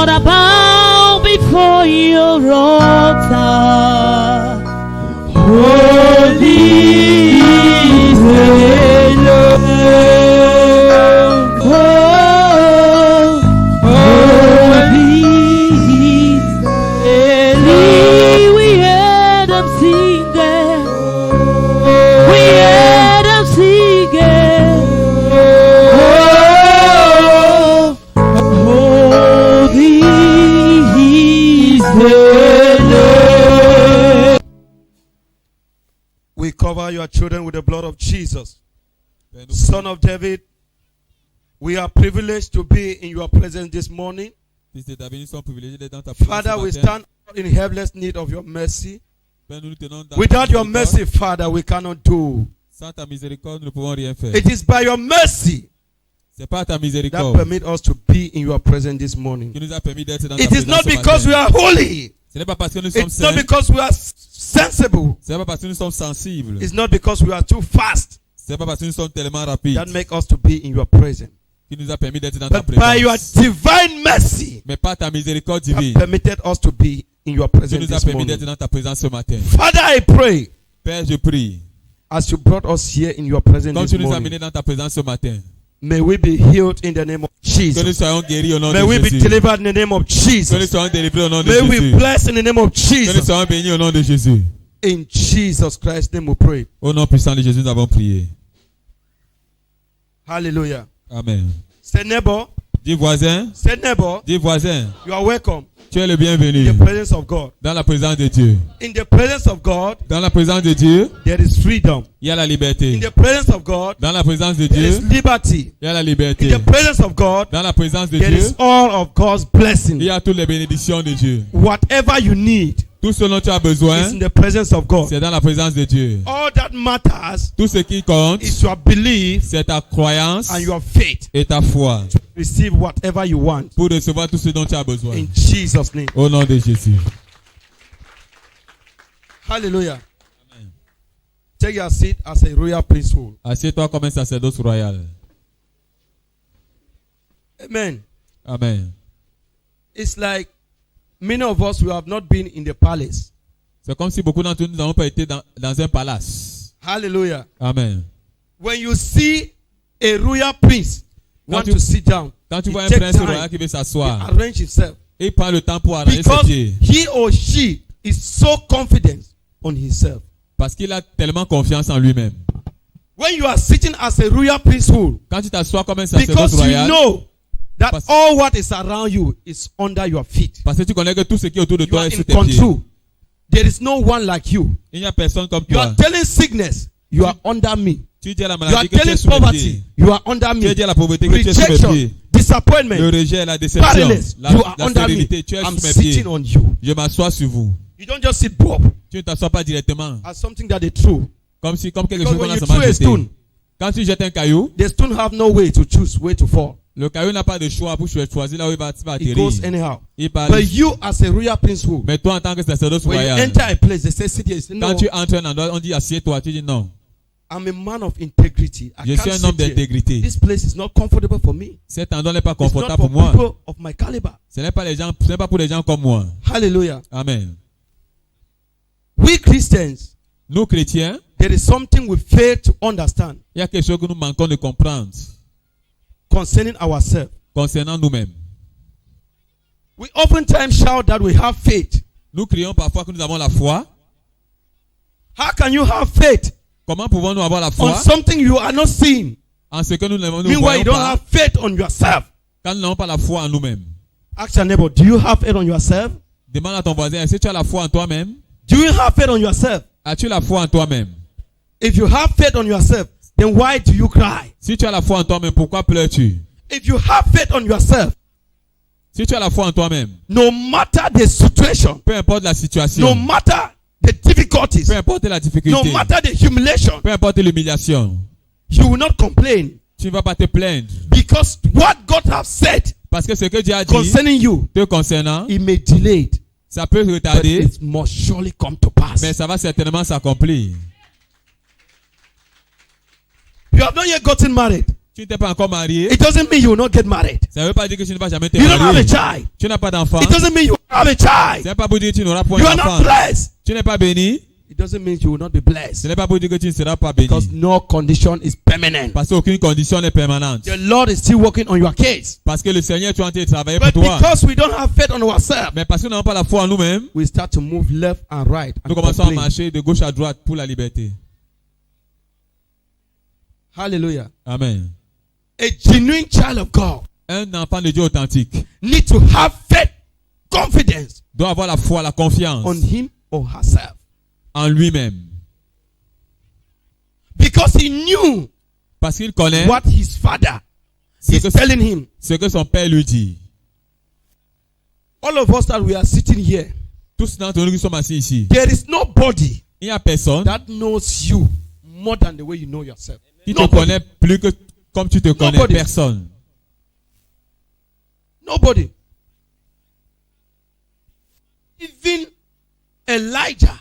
Lord, I bow before your altar. Holy is the Lord. Holy is Eli. We heard them singing. We heard them singing. Holy is the Lord. We cover your children with the blood of Jesus. Son of David, we are privileged to be in your presence this morning. Father, we stand in helpless need of your mercy. Without your mercy, Father, we cannot do. It is by your mercy that permit us to be in your presence this morning. It is not because we are holy. It's not because we are sensible. It's not because we are too fast that make us to be in your presence. But by your divine mercy, that permitted us to be in your presence this morning. Father, I pray, as you brought us here in your presence this morning, may we be healed in the name of Jesus. May we be delivered in the name of Jesus. May we be blessed in the name of Jesus. In Jesus Christ's name we pray. Au nom puissant de Jésus, nous avons prié. Hallelujah. Amen. Say neighbor. Dis voisin. Say neighbor. Dis voisin. You are welcome. Tu es le bienvenu. In the presence of God. Dans la présence de Dieu. In the presence of God. Dans la présence de Dieu. There is freedom. Il y a la liberté. In the presence of God. Dans la présence de There Dieu. is liberty. Il y a la liberté. In the presence of God. Dans la présence de There Dieu. is all of God's blessing. Il y a toutes les bénédictions de Dieu. Whatever you need. Tout ce dont tu as besoin, is in the presence of God. C'est dans la présence de Dieu. All that matters, tout ce qui compte, is your belief, c'est ta croyance, and your faith, et ta foi. To receive whatever you want. Pour recevoir tout ce dont tu as besoin. In Jesus' name. Au nom de Jésus. Hallelujah. Amen. Take your seat as a royal priesthood. Assieds-toi comme un sacerdoce royal. Amen. Amen. It's like many of us who have not been in the palace. C'est comme si beaucoup d'entre nous n'avons pas été dans un palace. Hallelujah. Amen. When you see a royal prince want to sit down, quand tu vois un prince royal qui veut s'asseoir, arrange himself. Il prend le temps pour arranger ses pieds. He or she is so confident on himself. Parce qu'il a tellement confiance en lui-même. When you are sitting as a royal priesthood, quand tu t'assois comme un sacerdoce royal, you know that all what is around you is under your feet. Parce que tu connais que tout ce qui est autour de toi est sous tes pieds. Control. There is no one like you. Il n'y a personne comme toi. You are telling sickness, you are under me. Tu dis à la you maladie are telling poverty, you are under me. Tu dis à la pauvreté que tu es sous mes pieds. Disappointment, le rejet, la déception, la stérilité, tu es I'm sous mes pieds. On you. Je m'assois sur vous. You don't just sit Bob. Tu ne t'assois pas directement. As something that is true. Comme quelque chose qu'on a seulement jeté. Quand tu jettes un caillou, the stone have no way to choose where to fall. Le caillou n'a pas de choix pour choisir là où il va atterrir. It goes anyhow. But you as a royal priesthood, mais toi en tant que sacerdoce royal, when you enter a place, they say sit here. No. Quand tu entres un endroit, on dit assieds-toi. Tu dis non. I'm a man of integrity. Je suis un homme d'intégrité. This place is not comfortable for me. Cet endroit n'est pas confortable pour moi. People of my caliber. Ce n'est pas pour les gens comme moi. Hallelujah. Amen. We Christians, nous chrétiens, there is something we fail to understand. Il y a quelque chose que nous manquons de comprendre. Concerning ourselves. Concernant nous-mêmes. We oftentimes shout that we have faith. Nous crions parfois que nous avons la foi. How can you have faith? Comment pouvons-nous avoir la foi? On something you are not seeing. En ce que nous ne voyons Meanwhile, you don't pas. have faith on yourself. Quand nous n'avons pas la foi en nous-mêmes. Ask your neighbor, do you have faith on yourself? Demande à ton voisin, est-ce que tu as la foi en toi-même? Do you have faith on yourself? As-tu la foi en toi-même? If you have faith on yourself, then why do you cry? Si tu as la foi en toi-même, pourquoi pleures-tu? If you have faith on yourself, si tu as la foi en toi-même, no matter the situation, peu importe la situation, no matter the difficulties, peu importe la difficulté, no matter the humiliation, peu importe l'humiliation, you will not complain. Tu ne vas pas te plaindre. Because what God has said, parce que ce que Dieu a dit concerning you, te concernant, it may delay it, ça peut retarder, but it must surely come to pass. Mais ça va certainement s'accomplir. You have not yet gotten married. Tu n'es pas encore marié. It doesn't mean you will not get married. Ça ne veut pas dire que tu ne vas jamais te You don't have a marier. child. Tu n'as pas d'enfant. It doesn't mean you have a Ça child. ne veut pas pour dire que tu n'auras point You are not d'enfant. blessed. Tu n'es pas béni. It doesn't mean you will not be blessed. Ce n'est pas pour dire que tu ne seras pas béni. Because no condition is permanent. Parce qu'aucune condition n'est permanente. The Lord is still working on your case. Parce que le Seigneur est en train de travailler pour But toi. because we don't have faith on ourselves, Mais parce que nous n'avons pas la foi en nous-mêmes, we start to move left and right. nous And commençons à complain. marcher de gauche à droite pour la liberté. Hallelujah. Amen. A genuine child of God Un enfant de Dieu authentique needs to have faith, confidence doit avoir la foi, la confiance on him or herself. en lui-même. Because he knew Parce qu'il connaît what his father ce is que, telling him. ce que son père lui dit. All of us that we are sitting here, Tous d'entre nous qui sommes assis ici, there is nobody il n'y a personne that knows you more than the way you know yourself. qui te Nobody. connaît plus que comme tu te connais. Nobody. Personne. Nobody. Even Elijah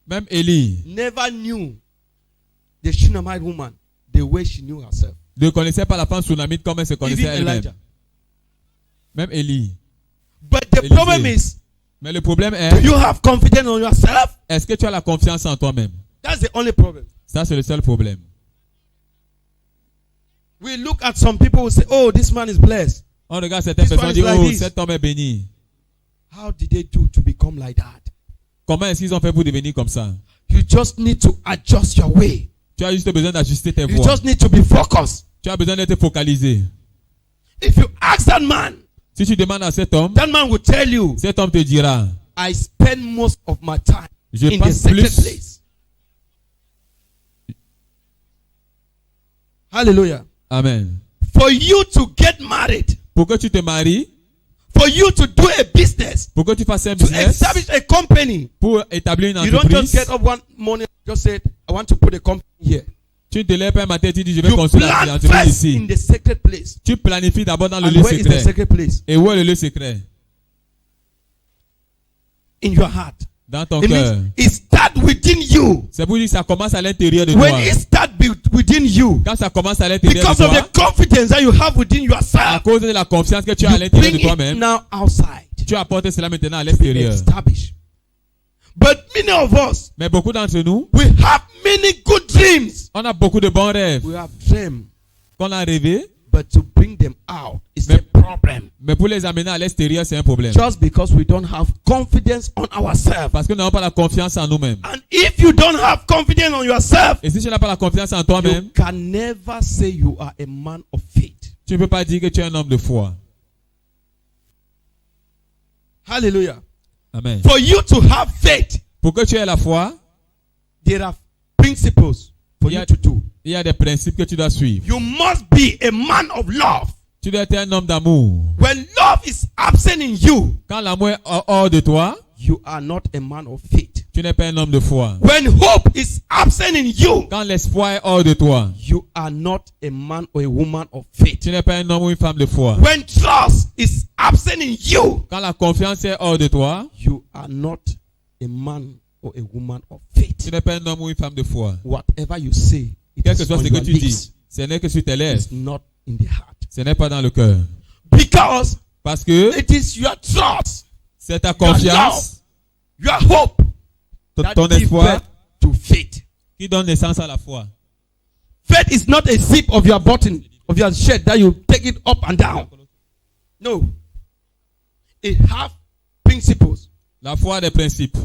Même Élie never knew the Shunammite woman the way she knew herself. ne connaissait pas la femme Sunamite comme elle se connaissait Even elle-même. Elijah. Même Élie. But the Élisée. problem is, Mais le problème do est, you have confidence on yourself? est-ce que tu as la confiance en toi-même? That's the only problem. Ça, c'est le seul problème. We look at some people who say, oh, this man is blessed. On regarde certaines This personnes et one dit, is like oh, this. cet homme est béni. How did they do to become like that? Comment est-ce qu'ils ont fait pour devenir comme ça? You just need to adjust your way. Tu as juste besoin d'ajuster tes You voix. just need to be focused. Tu as besoin d'être focalisé. If you ask that man Si tu demandes à cet homme will tell you, te dira, I spend most of my time je in the passe secret plus. place. Hallelujah. Amen. For you to get married, Pour que tu te maries, for you to do a business, pour que tu fasses un to business, establish a company, pour établir une you don't just entreprise, get up one morning and just say, I want to put a company here. tu ne te lèves pas un matin et tu dis, je vais You construire plan l'entreprise first ici. in the secret place. Tu planifies d'abord dans le And lieu where is the secret. secret place? Et où est le lieu secret? In your heart. Dans ton It cœur. means it starts within you. C'est pour dire que ça commence à l'intérieur de When toi. it starts within you, Quand ça commence à l'intérieur de because of toi, the confidence that you have within à yourself, cause de la confiance que tu as à you l'intérieur bring de it toi-même, now outside. tu apportes cela maintenant à To be l'extérieur. established. But many of us, Mais beaucoup d'entre nous, we have many good dreams. on a beaucoup de bons rêves We have dreams, qu'on a rêvés, but to bring them out is Mais- a problem. mais pour les amener à l'extérieur, c'est un problème. Just because we don't have confidence on ourselves. Parce que nous n'avons pas la confiance en nous-mêmes. And if you don't have confidence on yourself, Et si tu n'as pas la confiance en toi-même, you can never say you are a man of faith. tu ne peux pas dire que tu es un homme de foi. Hallelujah. Amen. For you to have faith, Pour que tu aies la foi, there are principles for Yeah. you to do. il y a des principes que tu dois suivre. You must be a man of love. Tu dois être un homme d'amour. When love is absent in you, Quand l'amour est hors de toi, you are not a man of faith. tu n'es pas un homme de foi. When hope is absent in you, Quand l'espoir est hors de toi, you are not a man or a woman of faith. tu n'es pas un homme ou une femme de foi. When trust is absent in you, Quand la confiance est hors de toi, you are not a man or a woman of tu faith. n'es pas un homme ou une femme de foi. Whatever you say, it Quel que is soit on ce que your tu lips. dis, ce n'est que sur tes lèvres, It's not in the heart. ce n'est pas dans le cœur. Because Parce que it is your trust, c'est ta confiance, your hope that ton gives espoir birth to faith. qui donne naissance à la foi. Faith is not a zip of your button, of your shirt that you take it up and down. No. It has principles. La foi a des principes.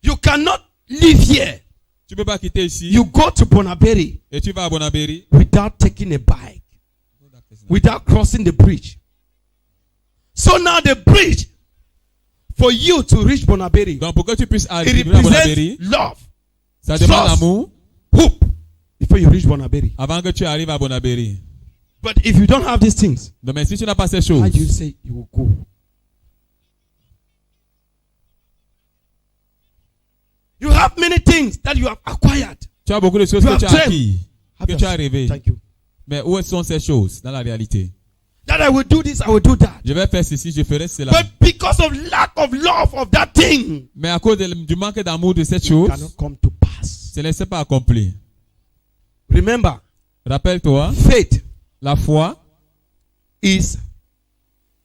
You cannot live here. Tu ne peux pas quitter ici You go to Bonaberi et tu vas à Bonabéry without taking a bike, without crossing the bridge. So now the bridge, for you to reach Bonaberi, Donc pour que tu puisses it arriver à Bonabéry, represents love, ça demande trust. l'amour hope, before you reach Bonaberi. avant que tu arrives à Bonabéry. But if you don't have these things, Donc, mais si tu n'as pas ces how choses, do you say you will go? You have many things that you have acquired. tu as beaucoup de choses You que tu as have acquis, Have que your- tu as rêvé. Thank you. Mais où sont ces choses dans la réalité? That I will do this, I will do that. Je vais faire ceci, je ferai cela. But because of lack of love of that thing, Mais à cause du manque d'amour de cette it chose, cannot come to pass. ce n'est pas accompli. Remember, Rappelle-toi, faith la foi is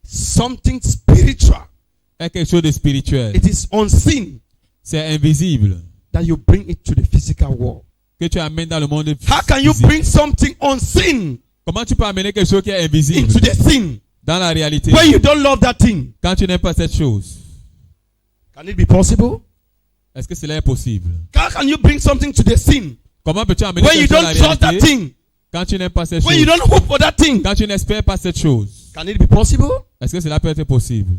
something spiritual. est quelque chose de spirituel. It is unseen C'est invisible that you bring it to the physical world. que tu amènes dans le monde How can you physique. bring something unseen Comment tu peux amener quelque chose qui est invisible into the thing dans la réalité when you don't love that thing? quand tu n'aimes pas cette chose? Can it be possible? Est-ce que cela est possible? How can you bring something to the sin Comment peux-tu amener when you quelque chose à don't la trust that réalité thing? quand tu n'aimes pas cette When you chose? don't hope for that thing? Quand tu n'espères pas cette chose? Can it be possible? Est-ce que cela peut être possible?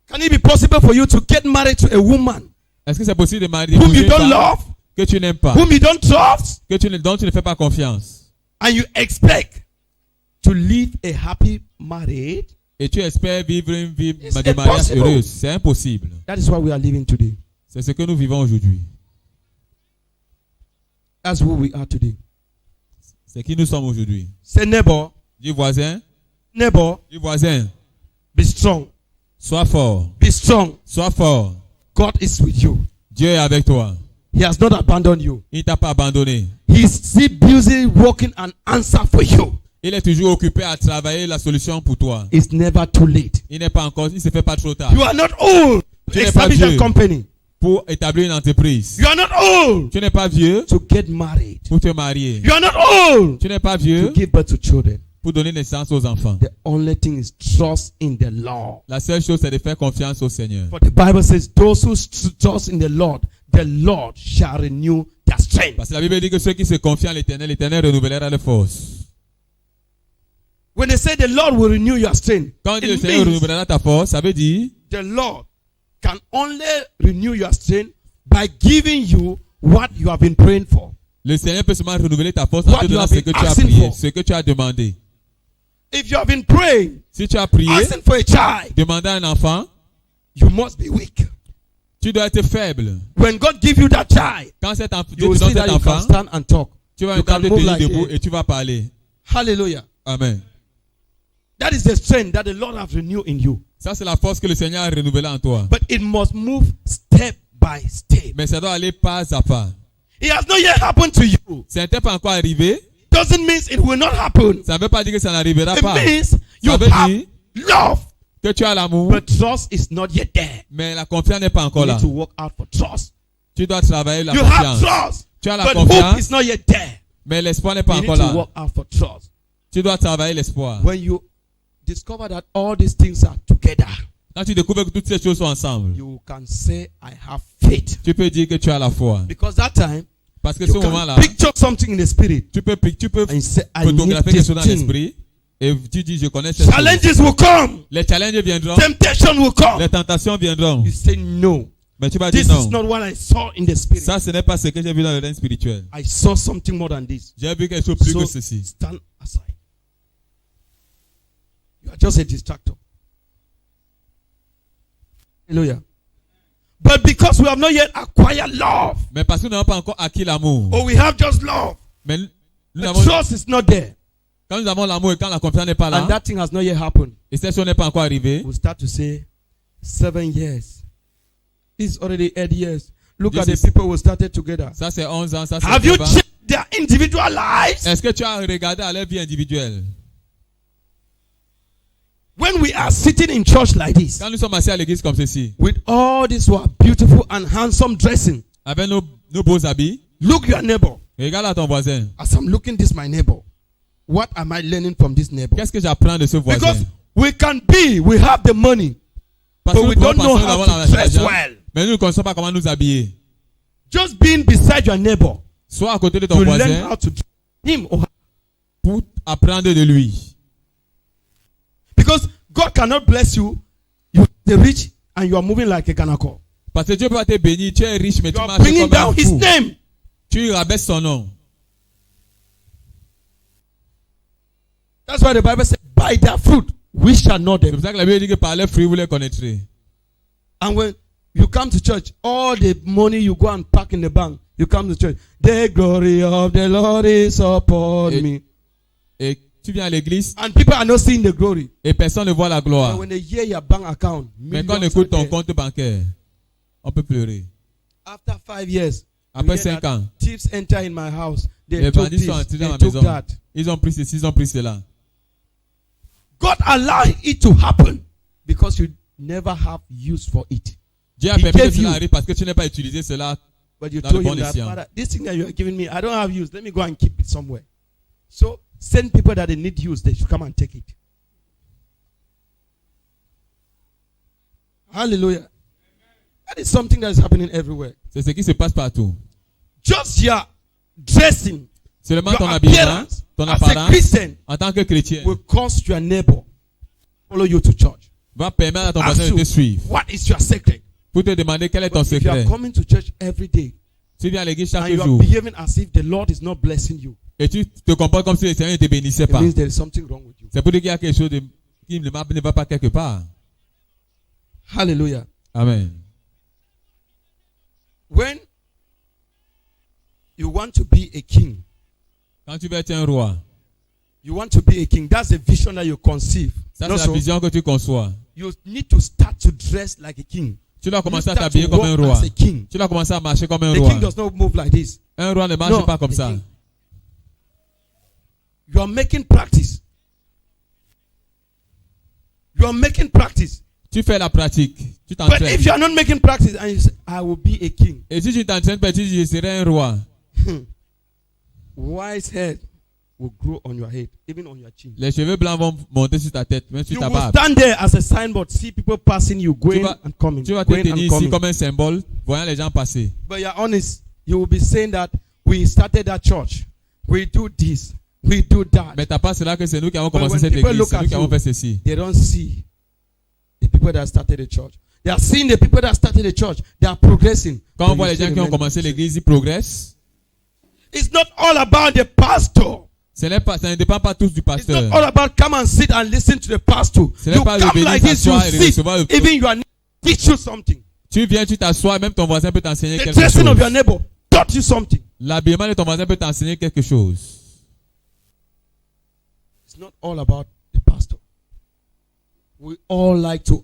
Can it be possible for you to get married to a woman Est-ce que c'est possible de marier whom you une don't femme love, que tu n'aimes pas, whom you don't trust, dont tu ne fais pas confiance, and you expect to live a happy marriage? et tu espères vivre une vie It's de mariage impossible. heureuse? C'est impossible. That is what we are living today. C'est ce que nous vivons aujourd'hui. That's who we are today. C'est qui nous sommes aujourd'hui. Say, neighbor, Dis voisin, be strong. sois fort, Be strong. sois fort. God is with you. Dieu est avec toi. He has not abandoned you. Il ne t'a pas abandonné. He is still busy working an answer for you. Il est toujours occupé à travailler la solution pour toi. It's never too late. Il ne se fait pas trop tard You are not old to Tu n'es pas establish a vieux. company. pour établir une entreprise. You are not old Tu n'es pas vieux to get married. pour te marier. You are not old Tu n'es pas to vieux give birth to children. pour donner naissance aux enfants. The only thing is trust in the Lord. La seule chose, c'est de faire confiance au Seigneur. For the Bible says, those who trust in the Lord shall renew their strength. Parce que la Bible dit que ceux qui se confient en l'Éternel, l'Éternel renouvellera leur force. When they say the Lord will renew your strength, Quand on dit le it Seigneur means renouvellera ta force, ça veut dire the Lord can only renew your strength by giving you what you have been praying for. le Seigneur peut seulement renouveler ta force en What te you donnant have ce been que tu as asking prié, for. ce que tu as demandé. If you have been praying, Si tu as prié, asking for a child, demandant un enfant, you must be weak. tu dois être faible. When God gives you that child, Quand cet you Dieu will te donne see that cet you can enfant, stand and talk. tu vas You can te move tenir like debout a- et tu vas parler. Hallelujah. Amen. That is the strength that the Lord has renewed in you. Ça, c'est la force que le Seigneur a renouvelée en toi. But it must move step by step. Mais ça doit aller pas à pas. It has not yet happened to you. Ça n'est pas encore arrivé. Doesn't mean it will not happen. Ça ne veut pas dire que ça n'arrivera It pas. means you Ça veut have dire love, que tu as l'amour, but trust is not yet there. mais la confiance n'est pas You encore là. need to work out for trust. Tu dois travailler la You have confiance. trust, Tu as la but hope confiance, is not yet there. mais l'espoir n'est pas You need encore to là. work out for trust. Tu dois travailler l'espoir. When you discover that all these things are together, Quand tu découvres que toutes ces choses sont ensemble, you can say, I have faith. tu peux dire que tu as la foi. Because that time, Parce que ce you can moment-là, picture something in the spirit tu peux and you say, I need photographier quelque this chose dans thing. l'esprit et tu dis, je connais cette chose. Challenges will come. Les challenges viendront, Temptation will come. les tentations viendront. You say, no. Mais tu vas dire This is non. not what I saw in the spirit. Ça, ce n'est pas ce que j'ai vu dans le règne spirituel. I saw something more than this. J'ai vu quelque chose plus So que ceci. stand aside. You are just a distractor. Hallelujah. But because we have not yet acquired love, Mais parce que nous n'avons pas encore acquis l'amour. or we have just love, Mais nous the avons, trust is not there, quand nous avons l'amour et quand la confiance n'est pas là, and that thing has not yet happened, et cette chose n'est pas encore arrivée, we'll start to say, 7 years. It's already 8 years. Look This at the is- people who started together. ça c'est 11 ans, ça c'est Have you 9 ans. checked their individual lives? Est-ce que tu as regardé à leur vie individuelle? When we are sitting in church like this, Quand nous sommes assis à l'église comme ceci, with all this beautiful and handsome dressing, avec nos beaux habits, look your neighbor. regarde à ton voisin. As I'm looking this my neighbor, what am I learning from this neighbor? Qu'est-ce que j'apprends de ce voisin? Because we have the money, Parce but que we nous don't know pensons how d'avoir to l'argent, dress well. mais nous ne connaissons pas comment nous habiller. Just being beside your neighbor, Sois à côté de ton you learn voisin how to dress him or her. pour apprendre de lui. Because God cannot bless you. You are the rich and you are moving like a kanako. Parce que Dieu peut te bénir, tu es riche, mais You tu are marches bringing comme un down his fou. name. Tu rabaisses son nom. That's why the Bible says, by their fruit we shall know C'est them. pour ça que la Bible dit que par les fruits vous les connaîtrez. And when you come to church, all the money you go and pack in the bank, you come to church. The glory of the Lord is upon Et- me. Et tu viens à l'église And people are not seeing the glory. et personne ne voit la gloire. But when they hear your bank account, Mais quand on millions écoute are ton there. compte bancaire, on peut pleurer. After 5 years, Après 5 ans, thieves enter in my house. They les took bandits sont this, entrés dans they ma took maison. that. Ils ont pris ceci, ils ont pris cela. God allowed it to happen because you never have use for it. Dieu a He permis que gave cela you. arrive parce que tu n'as pas utilisé cela. But you Dans le told bon him that, escient. Father, this thing that you are giving me, I don't have use. Let me go and keep it somewhere. So send people that they need use. They should come and take it. Hallelujah. That is something that is happening everywhere. C'est ce qui se passe partout. Just your dressing, Seulement your ton habillement, appearance ton as a apparence, Christian en tant que chrétien, will cause your neighbor follow you to church. va permettre à ton Ask voisin de you, te suivre. what is your secret? Pour te demander quel est ton But if you are secret. coming to church every day Tu viens à l'église and chaque you are jour behaving as if the Lord is not blessing you, et tu te comportes comme si le Seigneur ne te bénissait it pas. means there is something wrong with you. C'est pour dire qu'il y a quelque chose qui ne va pas quelque part. Hallelujah. Amen. When you want to be a king, Quand tu veux être un roi, you want to be a king. That's the vision that you conceive. ça Not c'est so. la vision que tu conçois. You need to start to dress like a king. Tu dois You commencer à start t'habiller to comme un walk roi. as a king. Tu dois commencer à marcher comme un The roi. king does not move like this. Un roi ne marche No, pas comme the ça. king. You are making practice. You are making practice. Tu fais la pratique. Tu But t'entraînes. if you are not making practice and you say, I will be a king, Et si tu t'entraînes pas, tu dis, je serai un roi. wise head will grow on your head, even on your chin. Les cheveux blancs vont monter sur ta tête, même sur You ta will barbe. stand there as a signboard, see people passing you, going vas- and coming, Tu vas te going tenir and ici coming. comme un symbole, voyant les gens passer. But you're honest, you will be saying that we started that church, we do this, we do that. Mais t'as pas cela que c'est nous qui avons But commencé when cette people église, look c'est at nous qui avons you, fait ceci. They don't see the people that started the church. They are seeing the people that started the church. They are progressing. Quand But on voit you les still gens qui ont remain commencé the same. l'église, ils progressent. It's not all about the pastor. Ça ne dépend pas tous du It's not pasteur. all about come and sit and listen to the pastor. Ce n'est You pas de come venir like this, you s'asseoir et sit. recevoir le- Even your neighbor teach you something. Tu viens, tu t'assois, même ton voisin peut t'enseigner The quelque dressing of your chose. neighbor taught you something. L'habillement de ton voisin peut t'enseigner quelque chose. It's not all about the pastor. We all like to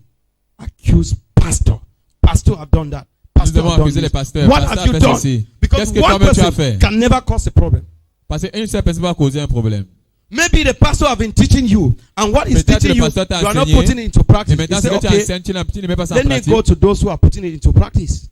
accuse pastor. Pastor have done that. Nous Pastor devons have done accuser les this. pasteurs. What Pasteur have you a fait done? ceci. Because Qu'est-ce que one toi-même tu as person fait? can never cause a problem. Parce qu'une seule personne va causer un problème. Maybe the pastor have been teaching you, and what he's Peut-être teaching le you, pasteur t'a you are not enseigné. putting it into practice. Et maintenant, You ce say, que tu okay, enseignes, tu ne mets pas ça en let me pratique. go to those who are putting it into practice.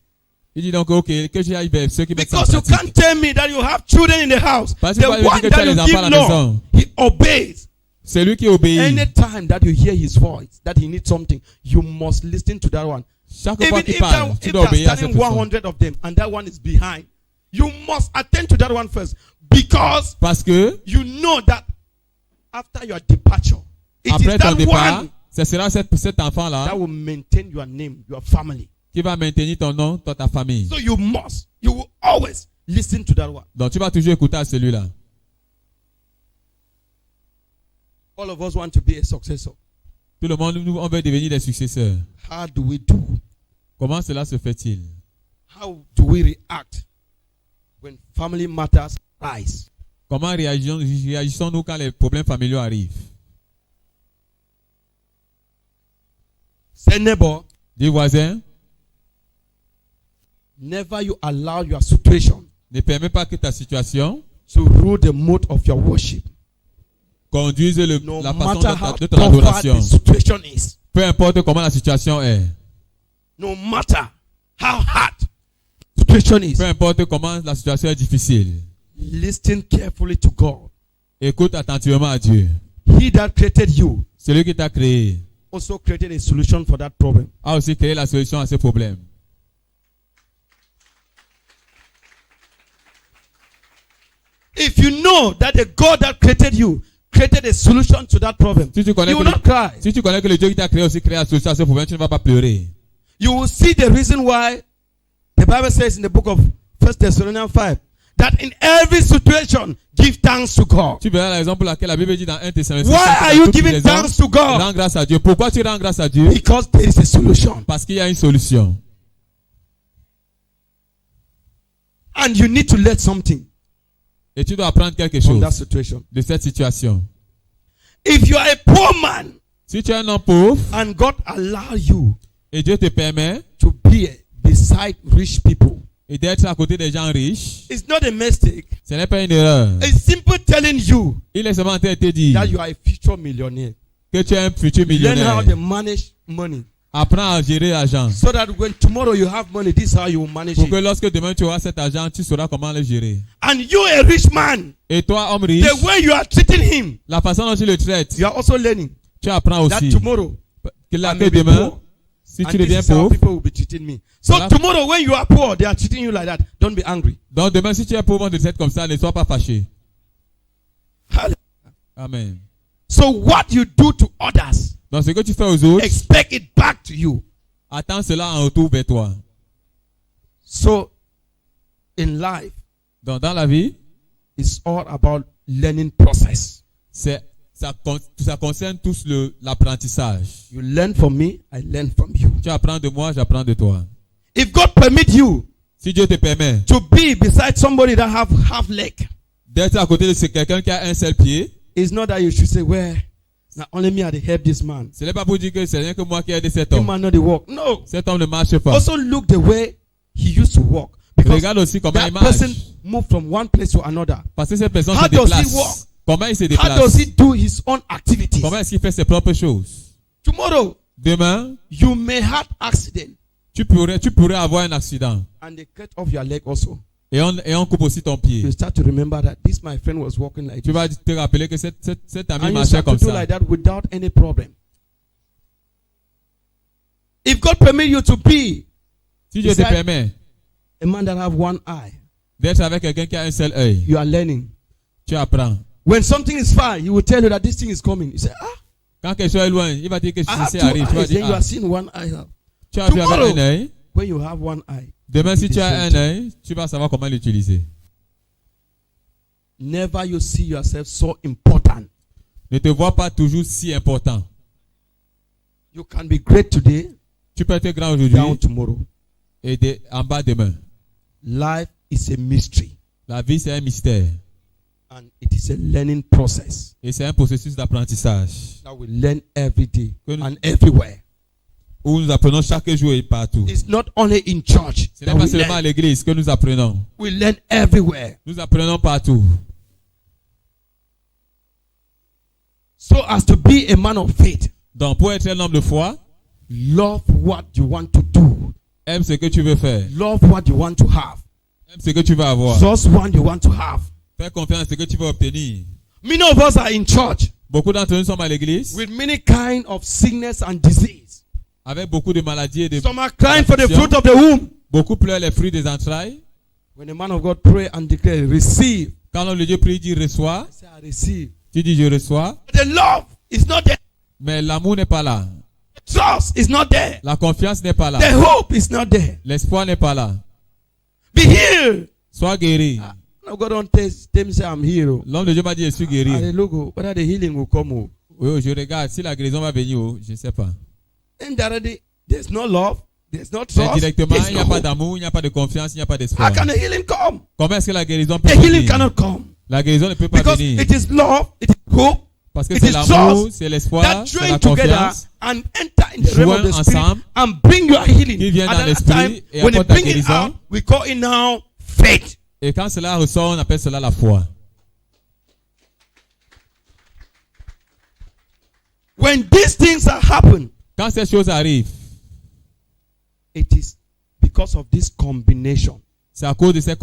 Il dit donc, ok, que j'aille vers ceux qui mettent ça en Because you pratique. can't tell me that you have children in the house. Parce que The tu vas dire one que tu as that les you enfants à give la law, maison. he obeys. Celui qui obéit. Anytime that you hear his voice, that he needs something, you must listen to that one. Chaque Even fois if qu'il parle, tu if dois there obéir are à cette standing personne. 100 of them and that one is behind, you must attend to that one first, because Parce que, you know that after your departure, it après is ton that départ, one ce sera cet that enfant-là will maintain your name, your family. qui va maintenir ton nom, ta famille. So you will always listen to that one. Donc tu vas toujours écouter à celui-là. All of us want to be a successor. Tout le monde, nous, on veut devenir des successeurs. How do we do? Comment cela se fait-il? How do we react when family matters rise? Comment réagissons-nous quand les problèmes familiaux arrivent? Say, neighbor, Dis voisin, never you allow your situation ne permets pas que ta situation to rule the mode of your worship. conduise No la façon matter how de ton tough adoration. the situation is, Peu importe comment la situation est. no matter how hard the situation is, Peu importe comment la situation est difficile. listen carefully to God. Écoute attentivement à Dieu. He that created you Celui qui t'a créé also created a solution for that problem. a aussi créé la solution à ce problème. If you know that the God that created you created a solution to that problem, Si tu connais you que will not cry. si tu connais que le Dieu qui t'a créé aussi créé la solution à ce problème, tu ne vas pas pleurer. You will see the reason why the Bible says in the book of 1 Thessalonians 5 that in every situation give thanks to God. Tu verras la raison pour laquelle la Bible dit dans 1 Thessaloniciens. Why are you giving thanks to God? Rends grâce à Dieu. Pourquoi tu rends grâce à Dieu? Because there is a solution. Parce qu'il y a une solution. And you need to learn something Et tu dois apprendre quelque from chose that situation. de cette situation. If you are a poor man Si tu es un homme pauvre and God allow you et Dieu te permet to be beside rich people, Et d'être à côté des gens riches, it's not a mistake. ce n'est pas une erreur. It's simple telling you Il est seulement en train de te dire that you are a future millionaire. que tu es un futur Learn how millionnaire. to manage money. Apprends à gérer l'argent. So that when tomorrow you have money, this is how you will manage Pour que it. lorsque demain tu auras cet argent, tu sauras comment le gérer. And you, a rich man, Et toi, homme riche, the way you are treating him, la façon dont tu le traites, you are also learning tu apprends that aussi tomorrow que I may be demain, poor, si tu and this deviens is how pauvre, people will be treating me. So Voilà. tomorrow when you are poor, they are treating you like that. Don't be angry. donc demain si tu es pauvre, on te traite comme ça, ne sois pas fâché. Hallelujah. Amen. So what you do to others, Donc ce que tu fais aux autres, expect it back to you. attends cela en retour vers toi. So in life, Donc dans la vie, it's all about learning process. ça concerne tous l'apprentissage. You learn from me, I learn from you. Tu apprends de moi, j'apprends de toi. If God permit you Si Dieu te permet to be beside somebody that have half leg, d'être à côté de quelqu'un qui a un seul pied, it's not that you should say, well, now only me I dey help this man. ce n'est pas pour dire que c'est rien que moi qui ai aidé cet He homme. man not dey work. No. Cet homme ne marche pas. Also look the way he used to walk. Because Regarde aussi comment that il marche. person moved from one place to another. Parce que cette personne How se does he déplace. walk? Comment il se How does déplace? he do his own activities? Comment est-ce qu'il fait ses propres choses? Tomorrow, Demain, you may have accident tu pourrais avoir un accident. and they cut off your leg also. Et on coupe aussi ton pied. You start to remember that this my friend was walking like Tu this. vas te rappeler que cet ami And you marchait start to comme do ça. like that without any problem. If God permit you to be Si Dieu te Beside- permet a man that have one eye, d'être avec quelqu'un qui a un seul œil, you are learning. tu apprends. When something is far, he will tell you that this thing is coming. You say, Quand quelque chose est loin, il va dire que I have ceci two arrive. Tu vas eyes. Then dire, you are seeing one eye now. tu as vu avec Tomorrow. un œil. When you have one eye, Demain, si it tu is as un same œil, tu vas savoir comment l'utiliser. never you see yourself so important. Ne te vois pas toujours si important. You can be great today, Tu peux être grand down aujourd'hui tomorrow. et en bas demain. Life is a mystery, La vie, c'est un mystère. and it is a learning process Et c'est un processus d'apprentissage that we learn every day Que nous- and everywhere. où nous apprenons chaque jour et partout. It's not only in church Ce that n'est pas we seulement à learn. l'église que nous apprenons. We learn everywhere. Nous apprenons partout. So as to be a man of faith, Donc, pour être un homme de foi, love what you want to do. aime ce que tu veux faire. Love what you want to have. Aime ce que tu veux avoir. Just what you want to have. Fais confiance à ce que tu veux obtenir. Many of us are in church Beaucoup d'entre nous sommes à l'église with many kind of sickness and disease. avec beaucoup de maladies et de Some are crying for the fruit of the womb. beaucoup pleurent les fruits des entrailles. When the man of God pray and declare, receive. Quand l'homme de Dieu prie, dit reçois. I say, I receive. Tu dis je reçois. The love is not there. Mais l'amour n'est pas là. The trust is not there. La confiance n'est pas là. The hope is not there. L'espoir n'est pas là. Be healed. Sois guéri. No, God don't tell me say I'm healed. L'homme de Dieu m'a dit je suis I guéri. look, whether the healing will come. Oui, je regarde. Si la guérison va venir, je ne sais pas. Indirectly, there's no love, there's no Mais trust, directement, there's il n'y a no pas hope. d'amour, il n'y a pas de confiance, il n'y a pas How d'espoir. can the healing come? Comment est-ce que la guérison peut The healing venir? cannot come. La guérison ne peut pas Because venir. it is love, it is hope Parce que it c'est is l'amour, trust c'est l'espoir, that c'est la join together confiance and enter in the realm of joint the spirit ensemble and bring your healing. qui viennent At dans that l'esprit time, et when you apportent la bring it guérison. out, we call it now faith. Et quand cela ressort, on appelle cela la foi. When these things are happen, Quand ces choses arrivent, it is because of this combination. c'est à cause de ces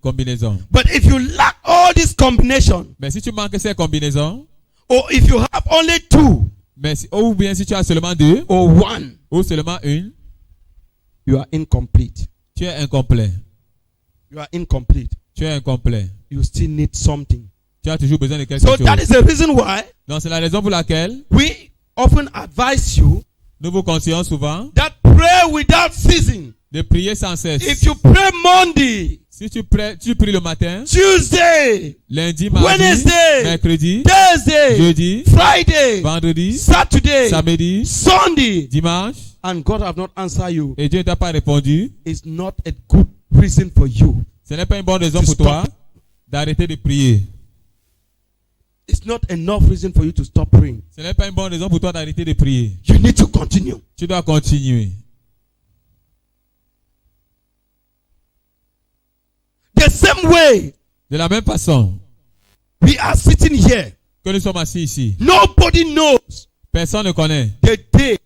combinaisons. But if you lack all this combination, Mais si tu manques ces combinaisons, or if you have only two ou bien si tu as seulement deux, or one, ou seulement une, you are incomplete. tu es incomplet. You are incomplete. Tu es incomplet. You still need something. Tu as toujours besoin de quelque So chose. that is the reason why Donc c'est la raison pour laquelle we often advise you nous vous conseillons souvent that pray without ceasing. de prier sans cesse. If you pray Monday, Si tu pries le matin, Tuesday, lundi, mardi, Wednesday, mercredi, Thursday, jeudi, Friday, vendredi, Saturday, samedi, Sunday, dimanche, and God have not answered you, et Dieu ne t'a pas répondu, it's not a good reason for you. ce n'est pas une bonne raison To pour toi stop. d'arrêter de prier. It's not enough reason for you to stop praying. Ce n'est pas une bonne raison pour toi d'arrêter de prier. You need to continue. Tu dois continuer. The same way De la même façon we are sitting here, que nous sommes assis ici, nobody knows personne ne connaît the day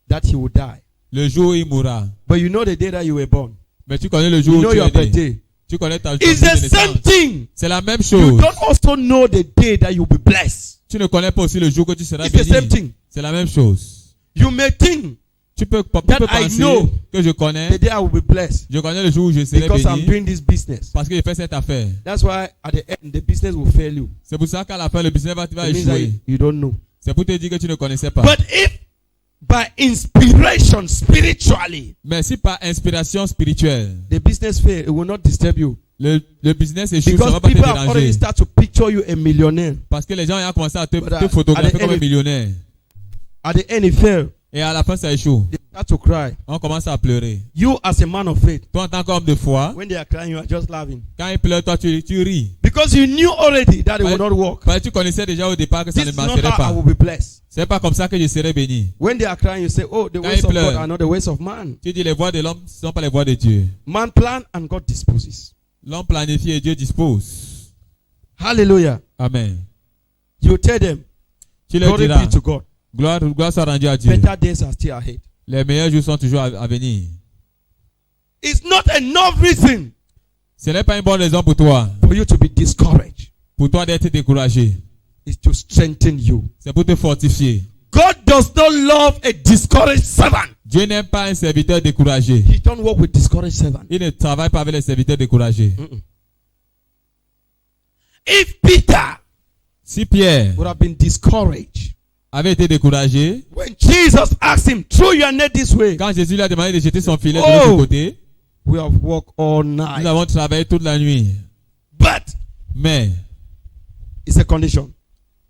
that he will die. le jour où il mourra. But you know the day that you were born. Mais tu connais le jour You où know tu your es né. birthday. Tu connais ta jour It's de the same naissance. thing. C'est la même You chose. don't also know the day that you'll be blessed. Tu ne connais pas aussi le jour que tu seras It's the same béni. thing. C'est la même chose. You may think Tu peux that I penser know que je connais. the day I will be blessed Je connais le jour où je serai because I'm béni doing this business. parce que j'ai fait cette affaire. That's why at the end the business will fail you. C'est pour ça qu'à la fin le business va It means that échouer. you don't know. C'est pour te dire que tu ne connaissais pas. But if by inspiration spiritually Mais si par inspiration spirituelle, the business fail, it will not disturb you. le business échoue, ça ne Because va pas te people have already déranger. started to picture you a millionaire. Parce que les gens ont commencé à te But at photographier the comme end un millionnaire. At the end it failed. Et à la fin, ça échoue. They start to cry. On commence à pleurer. You as a man of faith, Toi, en tant qu'homme de foi, when they are crying, you are just laughing. quand ils pleurent, toi, tu ris. Because you knew already that it will not work. Parce que tu connaissais déjà au départ que ça This ne is not marcherait how I pas. will be blessed. C'est pas comme ça que je serai béni. When they are crying, you say, oh, the ways of God are not the ways of man. Tu dis les voies de l'homme ne sont pas les voies de Dieu. Man plan and God disposes. L'homme planifie et Dieu dispose. Hallelujah. Amen. You tell them, Tu leur glory diras, be to God. gloire soit rendue à Dieu. Better days are still ahead. Les meilleurs jours sont toujours à venir. It's not enough reason Ce n'est pas une bonne raison pour toi, for you to be discouraged. pour toi d'être découragé. It's to strengthen you. C'est pour te fortifier. God does not love a discouraged servant. Dieu n'aime pas un serviteur découragé. He don't work with discouraged servants. Il ne travaille pas avec les serviteurs découragés. If Peter Si Pierre would have been discouraged avait été découragé, when Jesus asked him, throw your net this way, quand Jésus lui a demandé de jeter son filet de Oh. l'autre côté, we have worked all nous night. avons travaillé toute la nuit. But Mais it's a condition.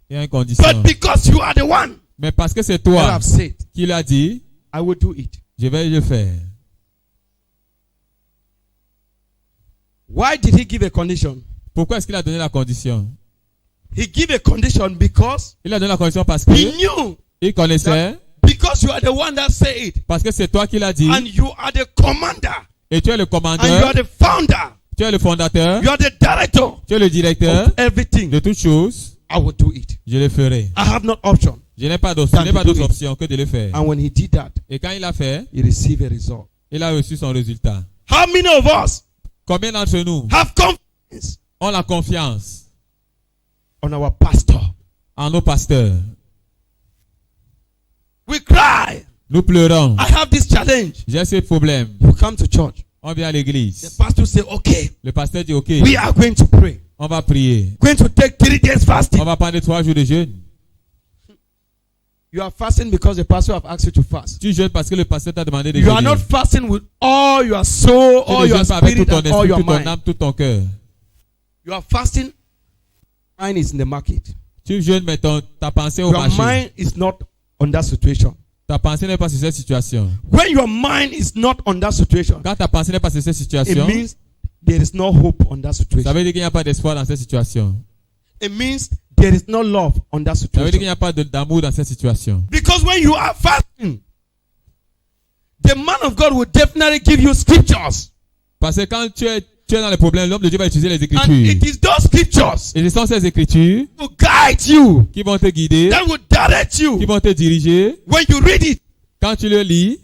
il y a une condition. But because you are the one Mais parce que c'est that toi have said, qui l'as dit, I will do it. je vais le faire. Why did he give a condition? Pourquoi est-ce qu'il a donné la condition? He gave a condition because Il a donné la condition parce he que knew il connaissait, because you are the one that said it parce que c'est toi qui l'as dit, and you are the commander et tu es le and you commandeur, are the founder, tu es le fondateur, you are the director tu es le directeur of everything. de toutes choses, I will do it. je le ferai. I have no option. Je n'ai pas Than to d'autre do it. option que de le faire. And when he did that, Et quand il l'a fait, he received a result. il a reçu son résultat. How many of us Combien d'entre nous have confidence ont la confiance on our pastor? en nos pasteurs? We cry. Nous pleurons. I have this challenge. J'ai ce problème. You come to church. On vient à The l'église. pastor say, okay, Le pasteur dit, ok, we are going to pray. on va prier. Going to take 3 days fasting. On va prendre 3 jours de jeûne. You are fasting because the pastor have asked you to fast. Tu jeûnes parce que le pasteur t'a demandé de You are jeûner. not fasting with all your soul, Tu all ne your jeûnes pas avec tout spirit, ton and all esprit, your toute ton mind. âme, tout ton cœur. You are fasting. Mind is in the market. Tu jeûnes, mais ta pensée au Your marché. mind is not on that situation. Ta pensée n'est pas sur cette situation. When your mind is not on that situation, Quand ta pensée n'est pas sur cette it situation, means there is no hope on that ça situation. veut dire qu'il n'y a pas d'espoir dans cette situation. It means there is no love on that Ça veut dire qu'il situation. n'y a pas d'amour dans cette situation. Because when you are fasting, the man of God will definitely give you scriptures. Parce que quand tu es dans les problèmes, l'homme de Dieu va utiliser les And écritures. it is those scriptures Et ce sont ces écritures to guide you, qui vont te guider, that will direct qui you. vont te diriger. When you read it, Quand tu le lis,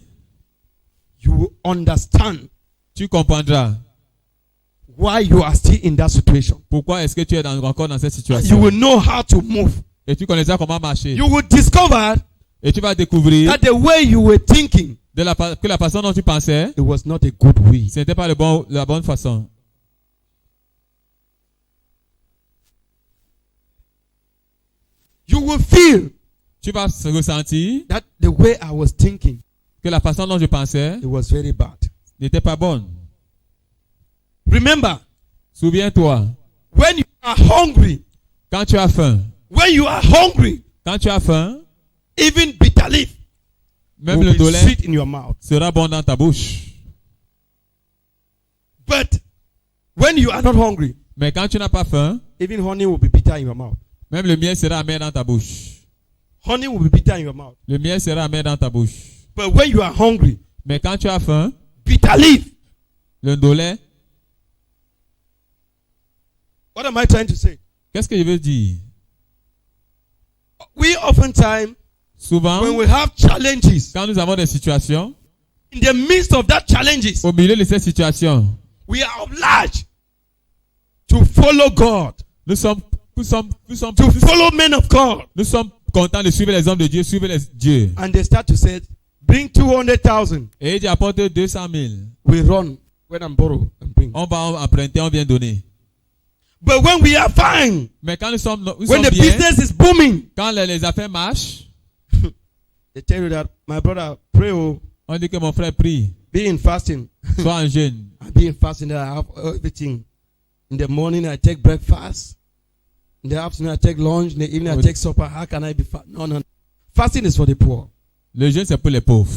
you will understand tu comprendras why you are still in that situation. pourquoi est-ce que tu es encore dans cette You situation. will know how to move. Et tu connaîtras comment marcher. You will discover Et tu vas découvrir that the way you were thinking, que la façon dont tu pensais, it was not a good way. ce n'était pas la bonne façon. You will feel Tu vas ressentir that the way I was thinking, que la façon dont je pensais it was very bad. n'était pas bonne. Remember, Souviens-toi, when you are hungry, quand tu as faim, when you are hungry, even bitter leaf même will le be dolé sweet in your mouth. sera bon dans ta bouche. But when you are not hungry, Mais quand tu n'as pas faim, even honey will be bitter in your mouth. même le miel sera amer dans ta bouche. Honey will be bitter in your mouth. Le miel sera amer dans ta bouche. But when you are hungry, Mais quand tu as faim, bitter leaf le dolé What am I trying to say? Qu'est-ce que je veux dire? We oftentimes, Souvent, when we have challenges, quand nous avons des situations, in the midst of that challenges, au milieu de ces situations, we are obliged to follow God, nous sommes to follow men of God. nous sommes contents de suivre les hommes de Dieu, suivre les dieux. And they start to say, bring 200,000. Et Dieu apporte 200 000. We run when I'm borrow and bring. On va emprunter, on vient donner. But when we are fine, Mais quand nous sommes when the bien, business is booming, quand les affaires marchent, they tell you that, my brother, pray, oh, on dit que mon frère prie, be in fasting. sois en jeûne. I be in fasting, that I have everything. In the morning, I take breakfast. In the afternoon, I take lunch. In the evening, I take supper. How can I be fast? No, no. Fasting is for the poor. Le jeûne, c'est pour les pauvres.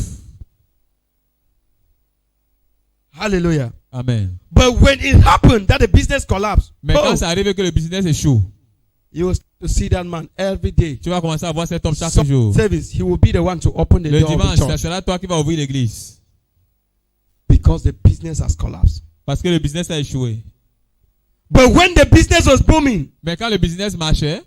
Hallelujah. Amen. But when it happened that the business collapsed, Mais quand ça arrive que le business échoue, you will see that man every day. tu vas commencer à voir cet homme chaque Some jour. service, he will be the one to open the Le door of dimanche, the ça church sera toi qui vas ouvrir l'église. because the business has collapsed. Parce que le business a échoué. But when the business was booming, Mais quand le business marchait,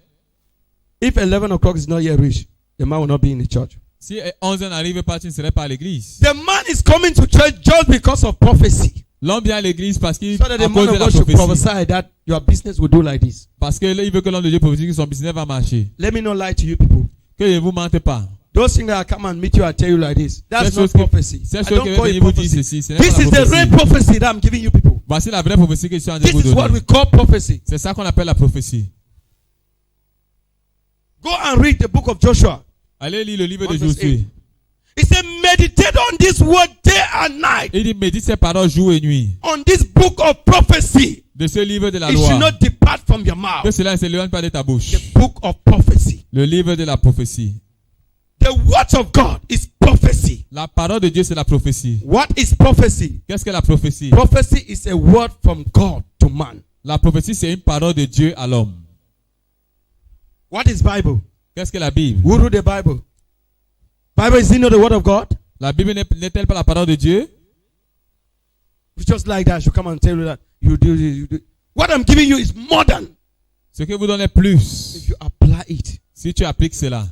if 11 o'clock is not yet reached, the man will not be in the church. si 11 heures n'arrive pas, tu ne serais pas à l'église. The man is coming to church just because of prophecy. L'homme vient à l'église parce qu'il So that the à man cause de of la God should prophétie. prophesy that your business will do like this. Parce que là, il veut que l'homme de Dieu prophétise que son business va marcher. Let me not lie to you people. Que ne vous mentez pas. Those things that I come and meet you, I tell you like this. That's Ces not choses que- prophecy. ces I choses don't que call je it vous dis prophecy. ceci, ce n'est This pas is la the real prophétie. prophecy that I'm giving you people. Voici la vraie prophétie que je suis en train de This vous is what we donner. call prophecy. C'est ça qu'on appelle la prophétie. Go and read the book of Joshua. Allez lire le livre de 1 verse Josué. He said, meditate on this word day and night. Il dit, médite ces paroles jour et nuit. On this book of prophecy. De ce livre de la It should loi. not depart from your mouth. Que cela ne s'éloigne pas de ta bouche. The book of prophecy. Le livre de la prophétie. The word of God is prophecy. La parole de Dieu, c'est la prophétie. What is prophecy? Qu'est-ce que la prophétie? Prophecy is a word from God to man. La prophétie, c'est une parole de Dieu à l'homme. What is Bible? Qu'est-ce que la Bible? Who wrote the Bible? Bible is it not the word of God? La Bible n'est-elle pas la parole de Dieu? It's just like that. I should come and tell you that you do this, you do. What I'm giving you is modern. Ce que vous donnez plus, If you apply it. si tu appliques cela.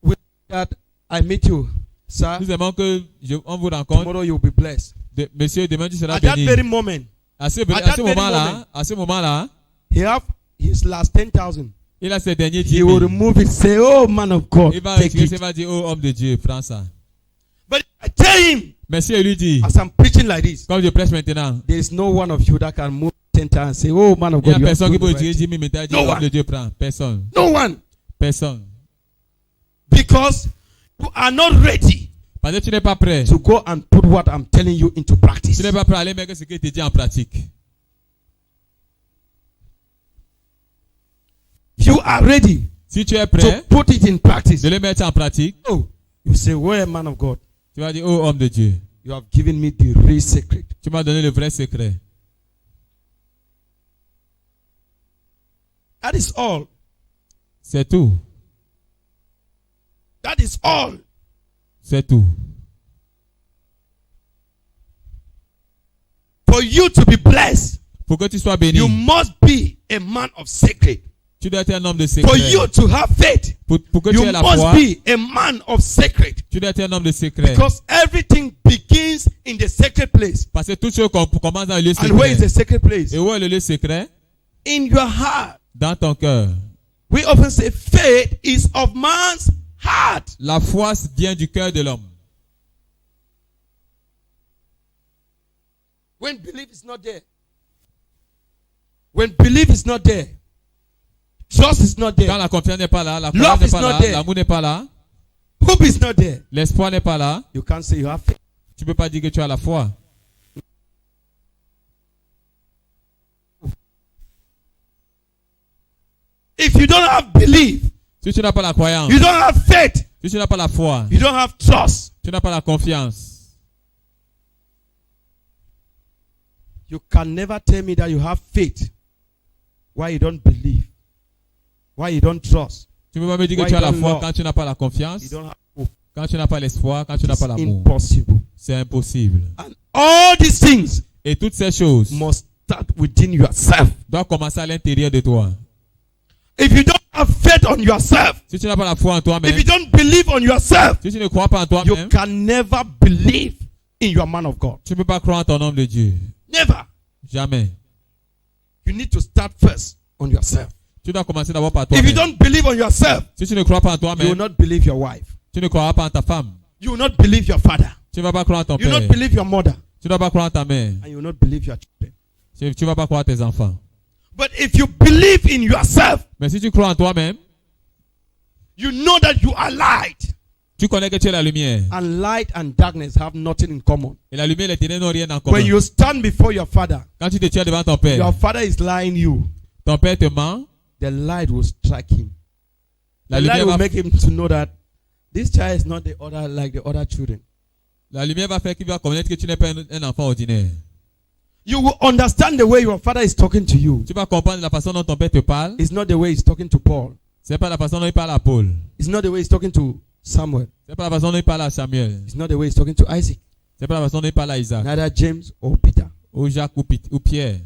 With that, I meet you, sir. Nous aimons que on vous rencontre. Tomorrow you'll be blessed. Monsieur, demain tu seras At that béni. very moment, À ce that very moment-là, he have his last 10,000. il a ses derniers 10 He 000. will remove it. Say, "Oh man of God, Il va take retirer, il it." va dire, oh homme de Dieu, prends ça. But I tell him, Mais si il lui dit, as I'm preaching like this, comme je prêche maintenant, there is no one of you that can move 10 times and say, "Oh man of il n'y God, a you have personne qui done peut the right retirer thing." 10 000 maintenant, il dit, No homme one. de Dieu, prends. Personne. No one, Personne. because you are not ready Parce que tu n'es pas prêt. to go and put what I'm telling you into practice. Tu n'es pas prêt à aller mettre ce qu'il te dit en pratique. If you are ready Si tu es to prêt put it in practice, de le mettre en pratique, oh, you say, "Well, man of God, tu vas dire, oh homme de Dieu, you have given me the real secret." tu m'as donné le vrai secret. That is all. C'est tout. That is all. C'est tout. For you to be blessed, Pour que tu sois béni, you must be a man of secret. tu dois être un homme de For secret. you to have faith, Pour que you tu aies la must foi, be a man of secret. tu dois être un homme de secret. Because everything begins in the secret place. Parce que tout ce qu'on commence dans le lieu And where is secret. the secret place? Et où est le lieu secret? In your heart. Dans ton cœur. We often say faith is of man's heart. La foi vient du cœur de l'homme. When belief is not there. When belief is not there. Trust is not Quand there. la confiance n'est pas là, la Love foi n'est is pas not là, there. l'amour n'est pas là, Hope is not there. l'espoir n'est pas là, You can't say you have faith. tu peux pas dire que tu as la foi. If you don't have belief, Si tu n'as pas la croyance, you don't have faith, si tu n'as pas la foi, you don't have trust, tu n'as pas la confiance, you can never tell me that you have faith. Why you don't believe? Why you don't trust? tu peux pas me dire que Why tu as you la don't foi love? quand tu n'as pas la You confiance, don't have hope. quand tu n'as pas l'espoir, quand tu n'as It's pas l'amour. impossible. C'est impossible. And all these things Et toutes ces choses must start within yourself. Doit commencer à l'intérieur de toi. If you don't have faith on yourself, Si tu n'as pas la foi en toi-même, if you don't believe on yourself, si tu ne crois pas en you toi-même, can never believe in your man of God. tu ne peux pas croire en ton homme de Dieu. Never. Jamais. You need to start first on yourself. Tu dois commencer d'abord par If you toi-même. don't believe on yourself, Si tu ne crois pas en you will toi-même, not believe your wife. tu ne croiras pas en ta femme. You will not believe your father. Tu ne vas pas croire en ton You will père. not believe your mother. Tu ne vas pas croire en ta mère. And you will not believe your children. Tu ne vas pas croire en tes enfants. But if you believe in yourself, Mais si tu crois en toi-même, you know that you are light. tu connais que tu es la lumière. And light and darkness have nothing in common. Et la lumière et les ténèbres n'ont rien en commun. When you stand before your father, Quand tu te tiens devant ton père, your father is lying you. ton père te ment, The light will strike him. la The light lumière, will va, make him to know that this child is not like the other children. la lumière va faire qu'il va connaître que tu n'es pas un enfant ordinaire. You will understand the way your father is talking to you. Tu vas comprendre la façon dont ton père te parle. It's not the way he's talking to Paul. C'est pas la façon dont il parle à Paul. It's not the way he's talking to Samuel. C'est pas la façon dont il parle à Samuel. It's not the way he's talking to Isaac. C'est pas la façon dont il parle à Isaac. Neither James or Peter. Ou Jacques ou Pierre.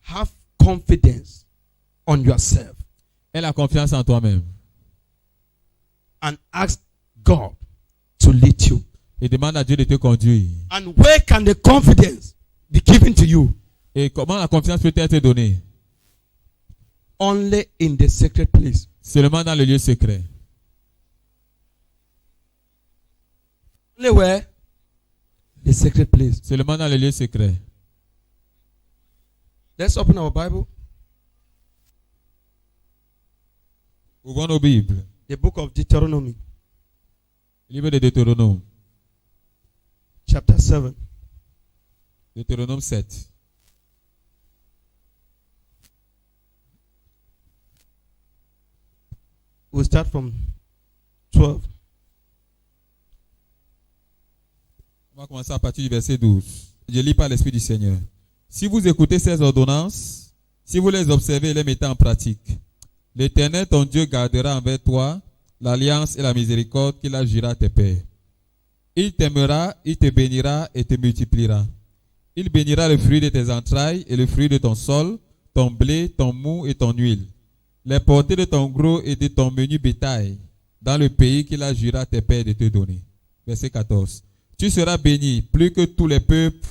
Have confidence on yourself Aie la confiance en toi-même. and ask God to lead you. Et demande à Dieu de te conduire. And where can the confidence be given to you? Et comment la confiance peut être donnée? Only in the secret place. Seulement dans le lieu secret. Only where? The secret place. Seulement dans le lieu secret. Let's open our Bible. Ouvrons nos Bibles. The book of Deuteronomy, Livre de Deutéronome. chapter 7. Deutéronome 7. We'll start from 12. On va commencer à partir du verset 12. Je lis par l'Esprit du Seigneur. Si vous écoutez ces ordonnances, si vous les observez et les mettez en pratique, l'Éternel ton Dieu gardera envers toi l'alliance et la miséricorde qu'il a juré à tes pères. Il t'aimera, il te bénira et te multipliera. Il bénira le fruit de tes entrailles et le fruit de ton sol, ton blé, ton mou et ton huile, les portées de ton gros et de ton menu bétail, dans le pays qu'il a juré à tes pères de te donner. Verset 14. Tu seras béni plus que tous les peuples.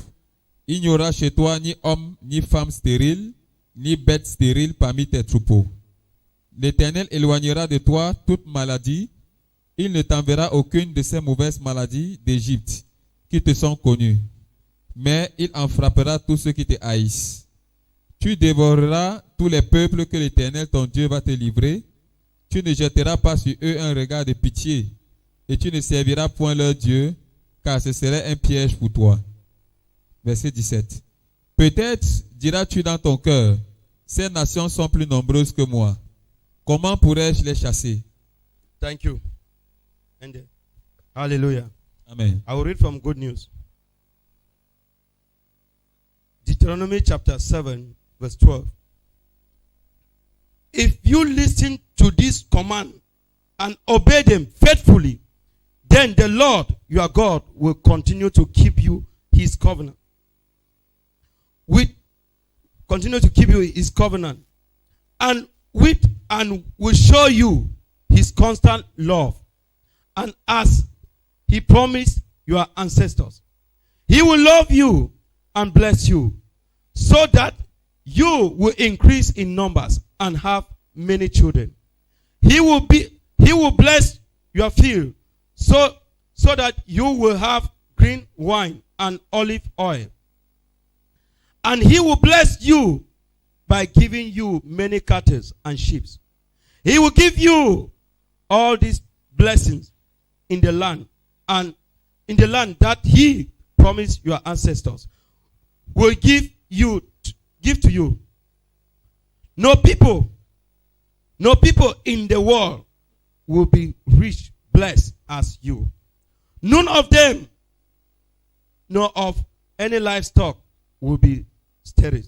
Il n'y aura chez toi ni homme, ni femme stérile, ni bête stérile parmi tes troupeaux. L'Éternel éloignera de toi toute maladie. Il ne t'enverra aucune de ces mauvaises maladies d'Égypte qui te sont connues. Mais il en frappera tous ceux qui te haïssent. Tu dévoreras tous les peuples que l'Éternel ton Dieu va te livrer. Tu ne jetteras pas sur eux un regard de pitié, et tu ne serviras point leur Dieu, car ce serait un piège pour toi. Verset 17. Peut-être diras-tu dans ton cœur, ces nations sont plus nombreuses que moi. Comment pourrais-je les chasser? Thank you. And hallelujah. Amen. I will read from Good News. Deuteronomy chapter 7, verse 12. If you listen to this command and obey them faithfully, then the Lord your God will continue to keep you his covenant. Continue to keep you his covenant. And will show you his constant love. And as he promised your ancestors, he will love you and bless you, so that you will increase in numbers and have many children. He will bless your field, so that you will have green wine and olive oil. And he will bless you by giving you many cattle and sheep. He will give you all these blessings in the land, and in the land that he promised your ancestors will give to you. No people in the world will be rich, blessed as you. None of them, nor of any livestock, will be sterile.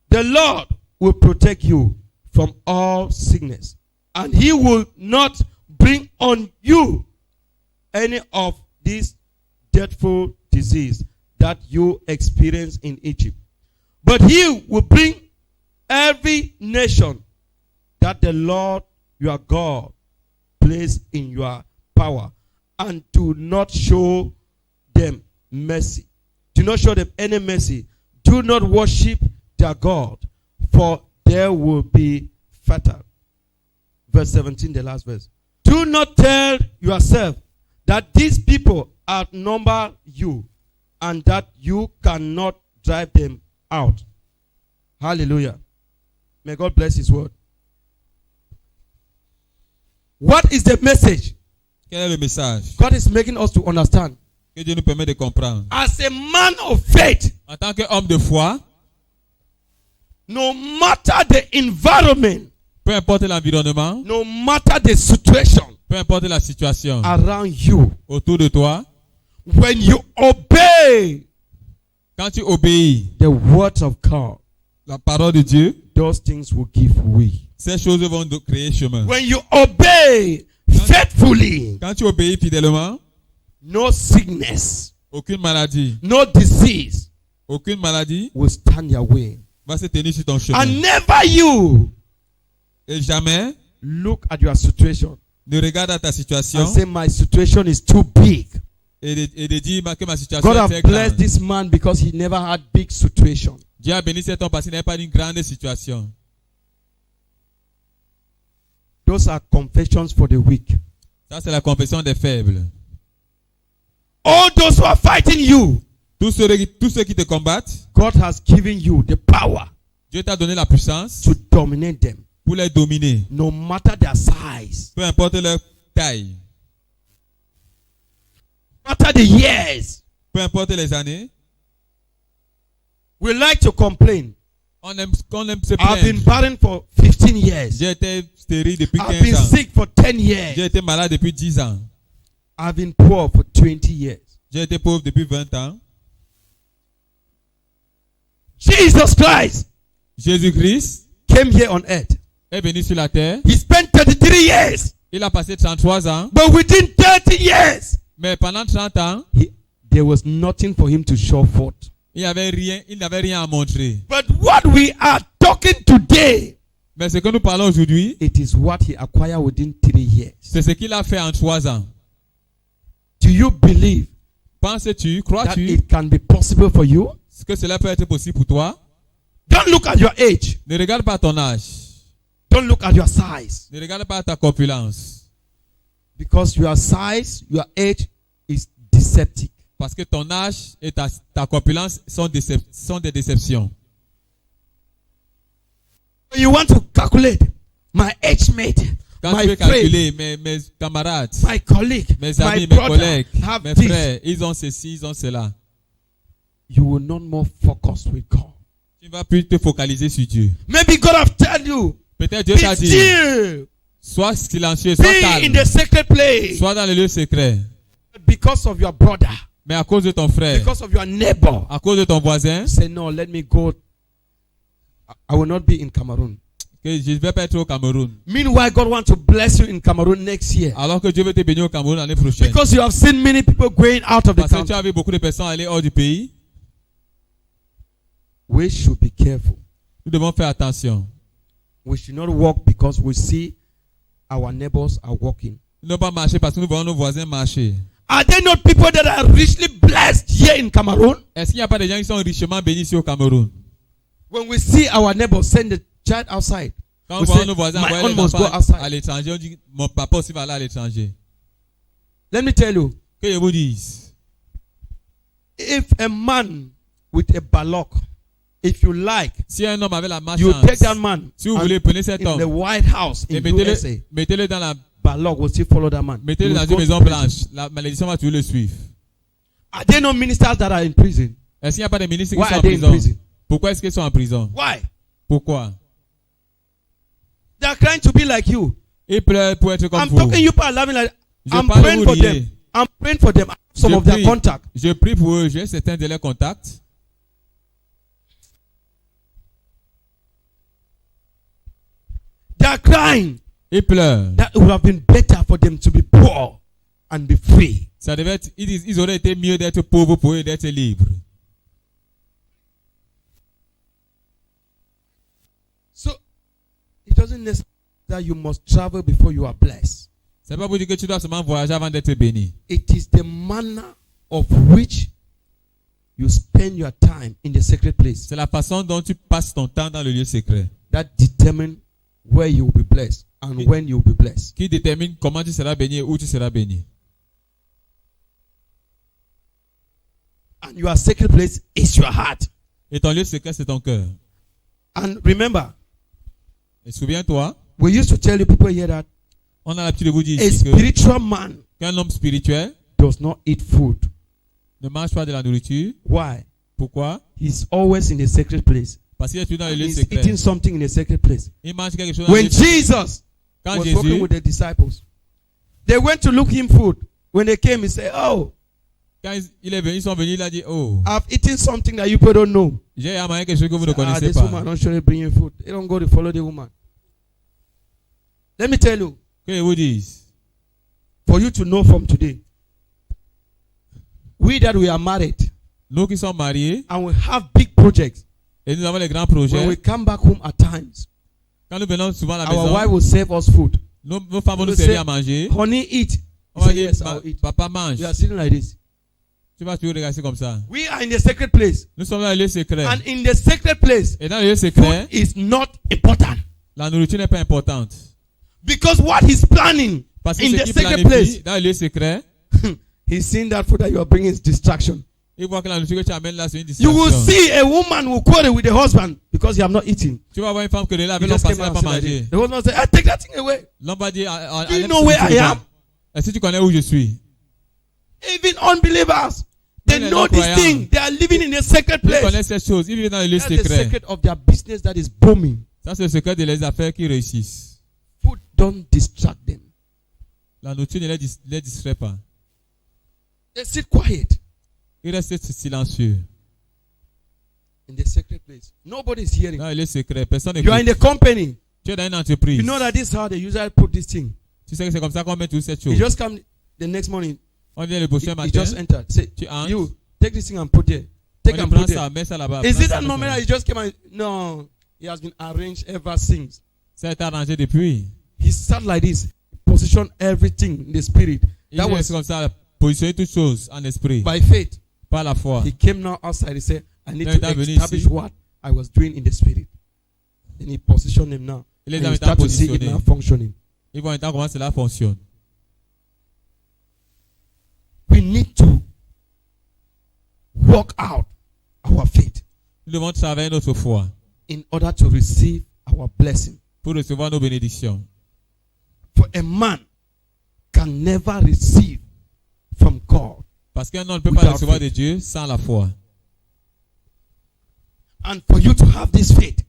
The Lord will protect you from all sickness, and he will not bring on you any of this dreadful disease that you experienced in Egypt. But he will bring every nation that the Lord your God placed in your power, and do not show them mercy. Do not show them any mercy. Do not worship their God, for there will be fatal. Verse 17, the last verse. Do not tell yourself that these people outnumber you and that you cannot drive them out. Hallelujah. May God bless his word. What is the message? Quel est le message? God is making us to understand. Que Dieu nous permet de comprendre. As a man of faith, En tant qu'homme de foi, no matter the environment, peu importe l'environnement, no matter the situation peu importe la situation around you, autour de toi, when you obey quand tu obéis the word of God, la parole de Dieu, those things will give way. ces choses vont créer chemin. When you obey faithfully, Quand tu obéis fidèlement, no sickness, aucune maladie, no disease aucune maladie will stand your way. va se tenir sur ton chemin. And never you Et jamais look at your situation ne regarde à ta situation and say, my situation is too big. et de dire que ma situation God est has très blessed grande. this man because he never had big situation. Dieu a béni cet homme parce qu'il n'avait pas une grande situation. Those are confessions for the weak. Ça, c'est la confession des faibles. All those who are fighting you, Tous ceux qui te combattent, God has given you the power Dieu t'a donné la puissance to dominate them, pour les dominer. no matter their size, Peu importe leur taille, no matter the years. peu importe les années, We like to complain. on aime se I've been plaindre. barren for 15 years. J'ai été stérile depuis I've been 15 ans. sick for 10 years. J'ai été malade depuis 10 ans. I've been poor for 20 years. J'ai été pauvre depuis 20 ans. Jesus Christ Jésus-Christ came here on earth. est venu sur la terre. He spent 33 years. Il a passé 33 ans. But within 30 years, Mais pendant 30 ans, there was nothing for him to show forth. il n'avait rien à montrer. But what we are talking today, Mais ce que nous parlons aujourd'hui, it is what he acquired within 3 years. c'est ce qu'il a fait en 3 ans. Do you believe Penses-tu, that crois-tu it can be possible for you? que cela peut être possible pour toi? Don't look at your age. Ne regarde pas ton âge. Don't look at your size. Ne regarde pas ta corpulence. Because your size, your age is deceptive. Parce que ton âge et ta corpulence sont des déceptions. When you want to calculate my age mate, Quand my tu veux friend, calculer mes camarades, my colleague, mes my amis, mes brother collègues, have mes this, frères, ils ont ceci, ils ont cela. you will not more focus with God. Tu ne vas plus te focaliser sur Dieu. Maybe God have told you, Peut-être Dieu be t'a dit, still, sois silencieux, sois be in calme, the secret place. sois dans le lieu secret. Because of your brother, Mais à cause de ton frère, because of your neighbor, à cause de ton voisin, say no, let me go. I will not be in Cameroon. que je ne vais pas être au Cameroun. Meanwhile, God wants to bless you in Cameroon next year. Alors que Dieu veut te bénir au Cameroun l'année prochaine. Because you have seen many people going out of the Parce que tu country. as vu beaucoup de personnes aller hors du pays. We should be careful. Nous devons faire attention. We should not walk because we see our neighbors are walking. Nous ne devons pas marcher parce que nous voyons nos voisins marcher. Are there not people that are richly blessed here in Cameroon? Est-ce qu'il n'y a pas des gens qui sont richement bénis ici au Cameroun? When we see our neighbors send the child outside, Quand we nous voyons say, nos voisins my envoyer own les must go enfants outside. à l'étranger, on dit mon papa aussi va aller à l'étranger. Let me tell you, Que je vous dise, if a man with a ballock, if you like, si un homme avait la you take that malchance, man si vous and voulez, prenez cet in the homme White House et in USA, mettez-le dans la, ballock will still follow that man. He mettez-le will dans go une to maison prison. blanche. La malédiction va toujours le suivre. Are there no ministers that are in prison? Est-ce qu'il n'y a pas de ministres qui Why sont are en they in prison? prison? Pourquoi est-ce qu'ils sont en prison? Why? Pourquoi? They are trying to be like you. Ils pleurent pour être comme I'm vous. talking, you people are laughing like, Je I'm parle, praying vous for riez. them. I'm praying for them. I have some Je of their prie. contact. Je prie pour eux, j'ai certains de leurs contacts. They are crying. Ils pleurent. That it would have been better for them to be poor and be free. Ça devait être, ils auraient été mieux d'être pauvres pour eux d'être libres. So, it doesn't necessarily that you must travel before you are blessed. C'est pas pour dire que tu dois seulement voyager avant d'être béni. It is the manner of which you spend your time in the sacred place C'est la façon dont tu passes ton temps dans le lieu secret that determine where you will be blessed and when you will be blessed. qui détermine comment tu seras béni et où tu seras béni. And your sacred place is your heart. Et ton lieu secret, c'est ton cœur. And remember, Et souviens-toi, we used to tell you people here that on a l'habitude de vous dire a ici que spiritual man qu'un homme spirituel does not eat food. ne mange pas de la nourriture. Why? Pourquoi? He's always in the sacred place. Parce qu'il est toujours dans le And lieu he's secret. eating something in the sacred place. Il mange quelque chose dans le When lieu secret. Jesus Quand was walking Jésus, with the disciples, they went to look him food. When they came, he said, "Oh, quand il est venu, ils sont venus, il a dit, oh, I've eaten something that you people don't know." j'ai mangé quelque chose que vous ne connaissez This pas. woman don't surely bring you food. They don't go to follow the woman. Let me tell you, Que je vous dise, for you to know from today, we that we are married nous qui sommes mariés and we have big projects, et nous avons les grands when we projets, come back home at times, quand nous venons souvent à la our wife maison, will serve us food. nos femmes vont nous We'll say, servir à manger. "Honey, eat." On va Say, dire, "Yes, I'll eat." papa mange. We are sitting like this. Tu vas toujours regarder comme ça. We are in the sacred place. Nous sommes dans le lieu secret. And in the sacred place, Et dans le lieu food secret, is not important. la nourriture n'est pas importante. Because what he's planning Parce que in ce the qui sacred planifie place, dans le lieu secret, he's seeing that food that you are bringing is distraction. il voit que la nourriture que tu amènes là, c'est une You will distraction. see a woman who quarrel with the husband because you have not eaten. Tu vas voir une femme que là He avec l'homme just parce came qu'elle n'a out pas and said like mangé. this. The husband said, "I take that thing away." L'homme va dire, Do you know where I am? est-ce que tu connais où je suis? Even unbelievers, they Même les know this non-croyants. thing. They are living in a sacred Ils place. connaissent cette chose. Ils vivent dans le lieu That's the secret. secret of their business that is booming. Ça, c'est le secret de les affaires qui réussissent. Food don't distract them. La nourriture ne les distrait pas. They sit quiet Ils restent silencieux. in the sacred place. Nobody is hearing. Dans le lieu secret, personne You are in n'écoute. the company. Tu es dans une entreprise. You know that this is how they usually put this thing. Tu sais que c'est comme ça qu'on met toutes ces He choses. just come the next morning. On vient le prochain He matin. just entered. Say, Tu entres. you take this thing and put there. On Take dit, and prends put ça, there. mets ça là-bas. Is prends it ça, that mets moment ça that he just came and no? He has been arranged ever since. Ça a été arrangé depuis. He sat like this, position everything in the spirit. Il That reste was comme ça, positionner toutes choses en esprit. by faith. Par la foi. He came now outside. He said, "I need Then to il est venu establish ici. what I was doing in the spirit." Then he positioned him now. Il les And a you maintenant start to see it positionnés. now functioning. Ils vont entendre comment cela fonctionne. We need to work out our faith Nous devons travailler notre foi in order to receive our blessing. pour recevoir nos bénédictions. For a man can never receive from God. Parce qu'un homme ne peut pas Without recevoir faith. de Dieu sans la foi. And for you to have this faith,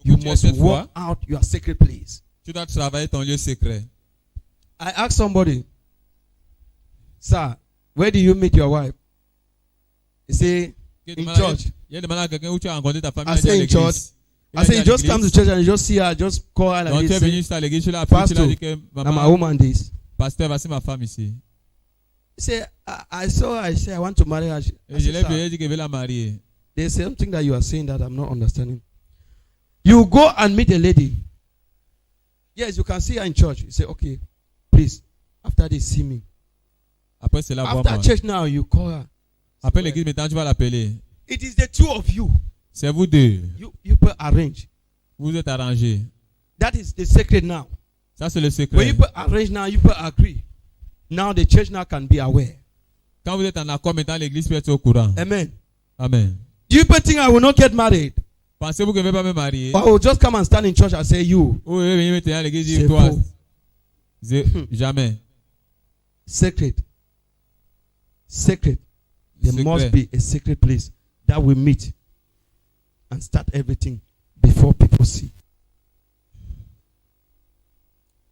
you tu aies must cette foi, work out your sacred place. tu dois travailler ton lieu secret. I asked somebody, "Sir, where do you meet your wife?" He said, "In church." Il y a demandé à quelqu'un où tu as rencontré ta famille. I say in church. I said, "You just come to church and you just see her, just call her Donc like tu es this. venu Say, juste à l'église, tu l'as appelé, tu l'as Pastor, dit que I'm a maman, woman this." pasteur, voici ma femme ici. He said, I saw her. I said, "I want to marry her." I Et je said, l'ai "Sir, vu, il dit qu'il veut la marier. there's something that you are saying that I'm not understanding. You go and meet a lady. Yes, you can see her in church." You say, "Okay, please, after they see me. Après cela, After vois-moi. church now, you call her." Après l'église, maintenant tu vas l'appeler. It is the two of you. C'est vous deux. You put arrange. Vous êtes arrangés. That is the secret now. Ça, c'est le When you secret. put arrange now, you put agree. Now the church now can be aware. Quand vous êtes en accord, maintenant l'église peut être au courant. Amen. Amen. Do you think I will not get married? Pensez-vous que je ne vais pas me marier? Or I will just come and stand in church and say, "You." Ou je vais venir maintenant à l'église et C'est dire toi. faux. Jamais. Secret. Secret. There Secret. must be a secret place that we meet and start everything before people see.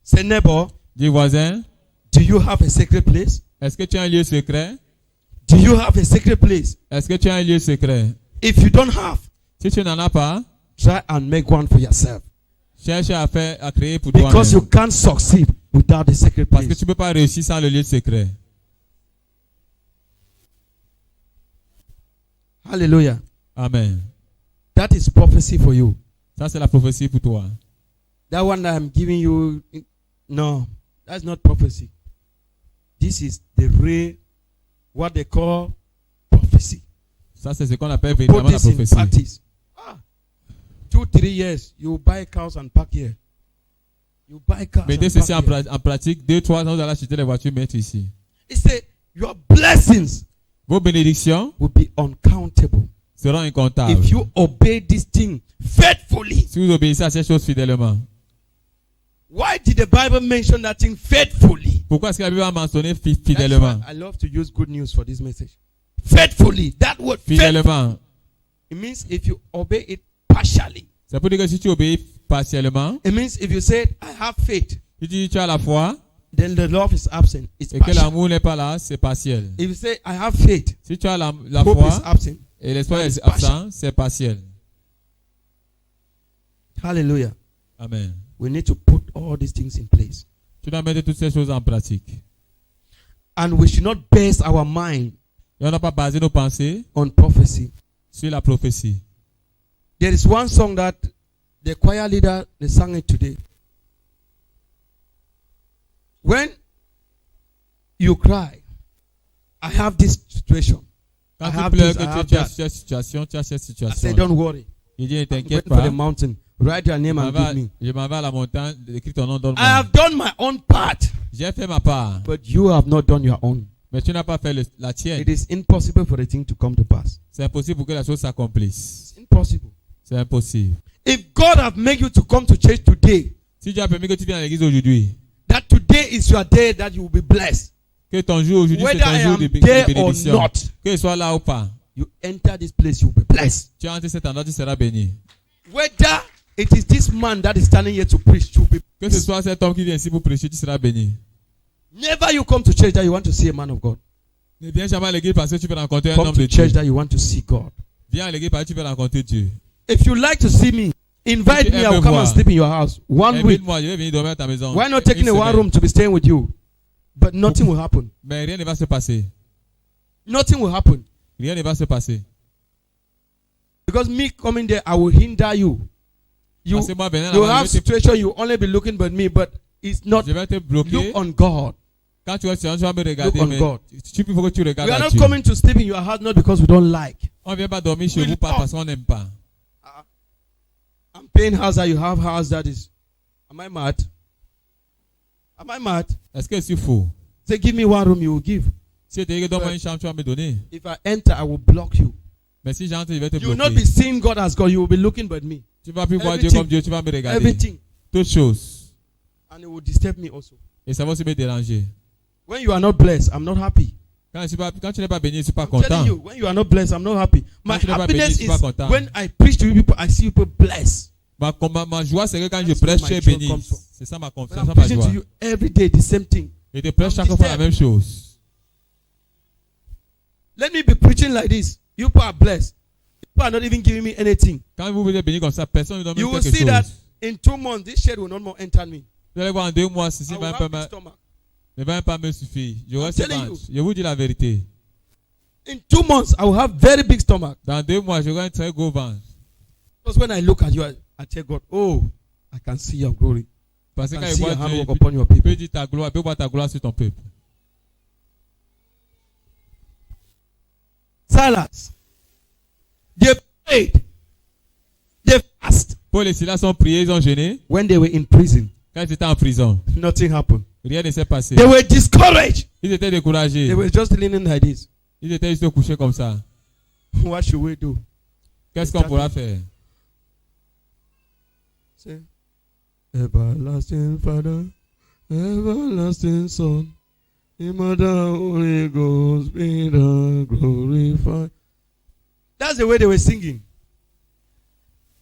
Say, neighbor, Dis voisin, do you have a secret place? est-ce que tu as un lieu secret? Do you have a secret place? Est-ce que tu as un lieu secret? If you don't have, Si tu n'en as pas, try and make one for yourself. cherche à créer pour Because you toi-même. can't succeed without a secret Parce que place. tu ne peux pas réussir sans le lieu secret. Hallelujah. Amen. That is prophecy for you. Ça, c'est la prophétie pour toi. That one that I'm giving you, no, that's not prophecy. This is the real, what they call prophecy. Ça, c'est ce qu'on appelle véritablement la prophétie. Practice. 2-3 years, you buy cows and park here. You buy cars. Mettez ceci en pratique. 2-3 ans, vous allez acheter les voitures, mettre ici. It says your blessings Vos bénédictions will be uncountable seront incomptables. if you obey this thing faithfully. Si vous obéissez à ces choses fidèlement. Why did the Bible mention that thing faithfully? Pourquoi est-ce que la Bible a mentionné fidèlement? I love to use good news for this message. Faithfully. That word fidèlement. It means if you obey it partially. C'est pour dire que si tu obéis partiellement. It means if you say, I have faith. Si tu dis tu as la foi. Then the love is absent. It's et que l'amour n'est pas là, c'est partiel. If you say, I have faith. Si tu as la hope foi. Is absent. Et l'espoir est absent, c'est partiel. Hallelujah. Amen. We need to put all these things in place. Tu dois mettre toutes ces choses en pratique. And we should not base our mind et on n'a pas basé nos pensées on prophecy. Sur la prophétie. There is one song that the choir leader they sang it today. When you cry, I have this situation. Quand I tu have pleures this, que tu as cette situation, tu as cette situation. I said, don't worry. Il dit, ne t'inquiète For pas. the mountain. Write your name and give me. Je m'en vais à la montagne, écris ton nom, donne-moi. I have done my own part. J'ai fait ma part. But you have not done your own. Mais tu n'as pas fait la tienne. It is impossible for the thing to come to pass. C'est impossible pour que la chose s'accomplisse. It's impossible. C'est impossible. If God have made you to come to church today, si Dieu a permis que tu viennes à l'église aujourd'hui, that today is your day that you will be blessed. Que ton jour aujourd'hui c'est ton jour de bénédiction. Que soit là ou pas. You enter this place, you will be blessed. Tu entres cet endroit, tu seras béni. Whether it is this man that is standing here to preach, you will be blessed. Que ce soit cet homme qui vient ici pour prêcher, tu seras béni. Never you come to church that you want to see a man of God. Ne viens jamais à l'église parce que tu veux rencontrer un homme de Dieu. Come to church that you want to see God. Viens à l'église parce que tu veux rencontrer Dieu. If you like to see me, invite me. I will come and sleep in your house 1 week. Invite-moi, je vais venir dormir à ta maison. Why not taking a one room to be staying with you? But nothing will happen. Mais rien ne va se passer. Nothing will happen. Rien ne va se passer. Because me coming there, I will hinder you. You have situation you only be looking but me, but it's not. Je vais te bloquer. Look on God. Quand tu vas me regarder, look on God. Il faut que tu regardes we are not Dieu. coming to sleep in your house not because we don't like. On vient pas dormir chez vous pas parce qu'on n'aime pas. I'm paying house that you have house that is. Am I mad? Am I mad? Est-ce que c'est faux? Say, give me one room, you will give. Si tu donnes-moi une chambre, tu vas me donner. If I enter, I will block you. Mais si j'entre, je vais te bloquer. You will not be seeing God as God. You will be looking but me. Tu vas plus voir Dieu comme Dieu, tu vas me regarder. Everything. Toutes choses. And it will disturb me also. Et ça va aussi me déranger. When you are not blessed, I'm not happy. Quand tu n'es pas béni, je suis pas I'm content. telling you, when you are not blessed, I'm not happy. My happiness béni, is when I preach to you people, I see people blessed. Ma joie, c'est que quand je prêche, tu es béni. C'est ça ma confiance, I'm ma joie. to you every day the same thing. Et tu prêches chaque fois la même chose. Let me be preaching like this. You people are blessed. People are not even giving me anything. Quand vous êtes béni comme ça, personne ne donne quelque chose. You will see that in 2 months, this shade will not more enter me. Vous allez voir en 2 mois, ceci ne va pas me suffire. Je vous dis la vérité. In 2 months, I will have very big stomach. Dans 2 mois, j'aurai un très gros ventre. Because when I look at you, I tell God, oh, I can see your glory. Parce que quand I il see voit your hand Dieu, work upon your people. il peut dire ta gloire, il peut voir ta gloire sur ton peuple. Silas, they prayed, they fasted. Paul et Silas ont prié, ils ont jeûné. When they were in prison, quand ils étaient en prison, nothing happened. Rien ne s'est passé. They were discouraged. Ils étaient découragés. They were just leaning like this. Ils étaient juste couchés comme ça. What should we do? Qu'est-ce qu'on pourra faire? Say, everlasting Father, everlasting Son, Immortal Holy Ghost, be thou glorified. That's the way they were singing.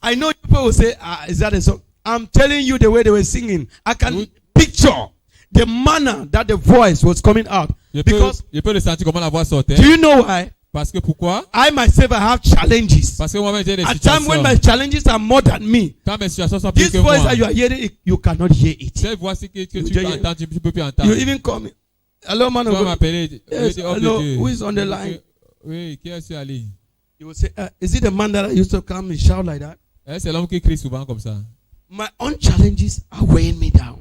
I know people will say, is that a song? I'm telling you the way they were singing. I can picture the manner that the voice was coming out. Because je peux le sentir comment la voix sortait. Do you know why? Parce que pourquoi? I myself I have challenges. Parce que moi-même j'ai des At situations. times when my challenges are more than me. Quand mes situations sont plus This que moi. voice that you are hearing, you cannot hear it. Cette voix que tu entends, tu peux plus entendre. You even call me. Hello, man of God. m'appeler. Yes, hello, who is on the line? Oui, qui est sur la ligne? You will say, is it the man that I used to come and shout like that? C'est l'homme qui crie souvent comme ça. My own challenges are weighing me down.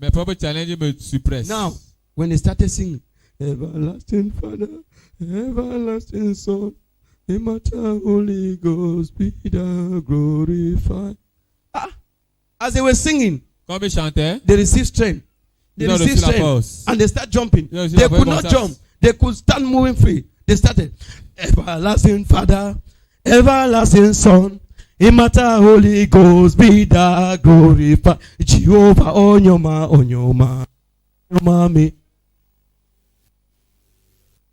Mes propres challenges me suppressent. Now, when they started singing, everlasting Father, everlasting Son, immortal Holy Ghost, be thou glorified. As they were singing, quand ils chantaient, they received strength. They received strength. And they start jumping. They could not jump. They could start moving free. They started, everlasting Father, everlasting Son, immortal Holy Ghost, be thou glorified. Jehovah, Onyoma, Onyoma, Onyoma me.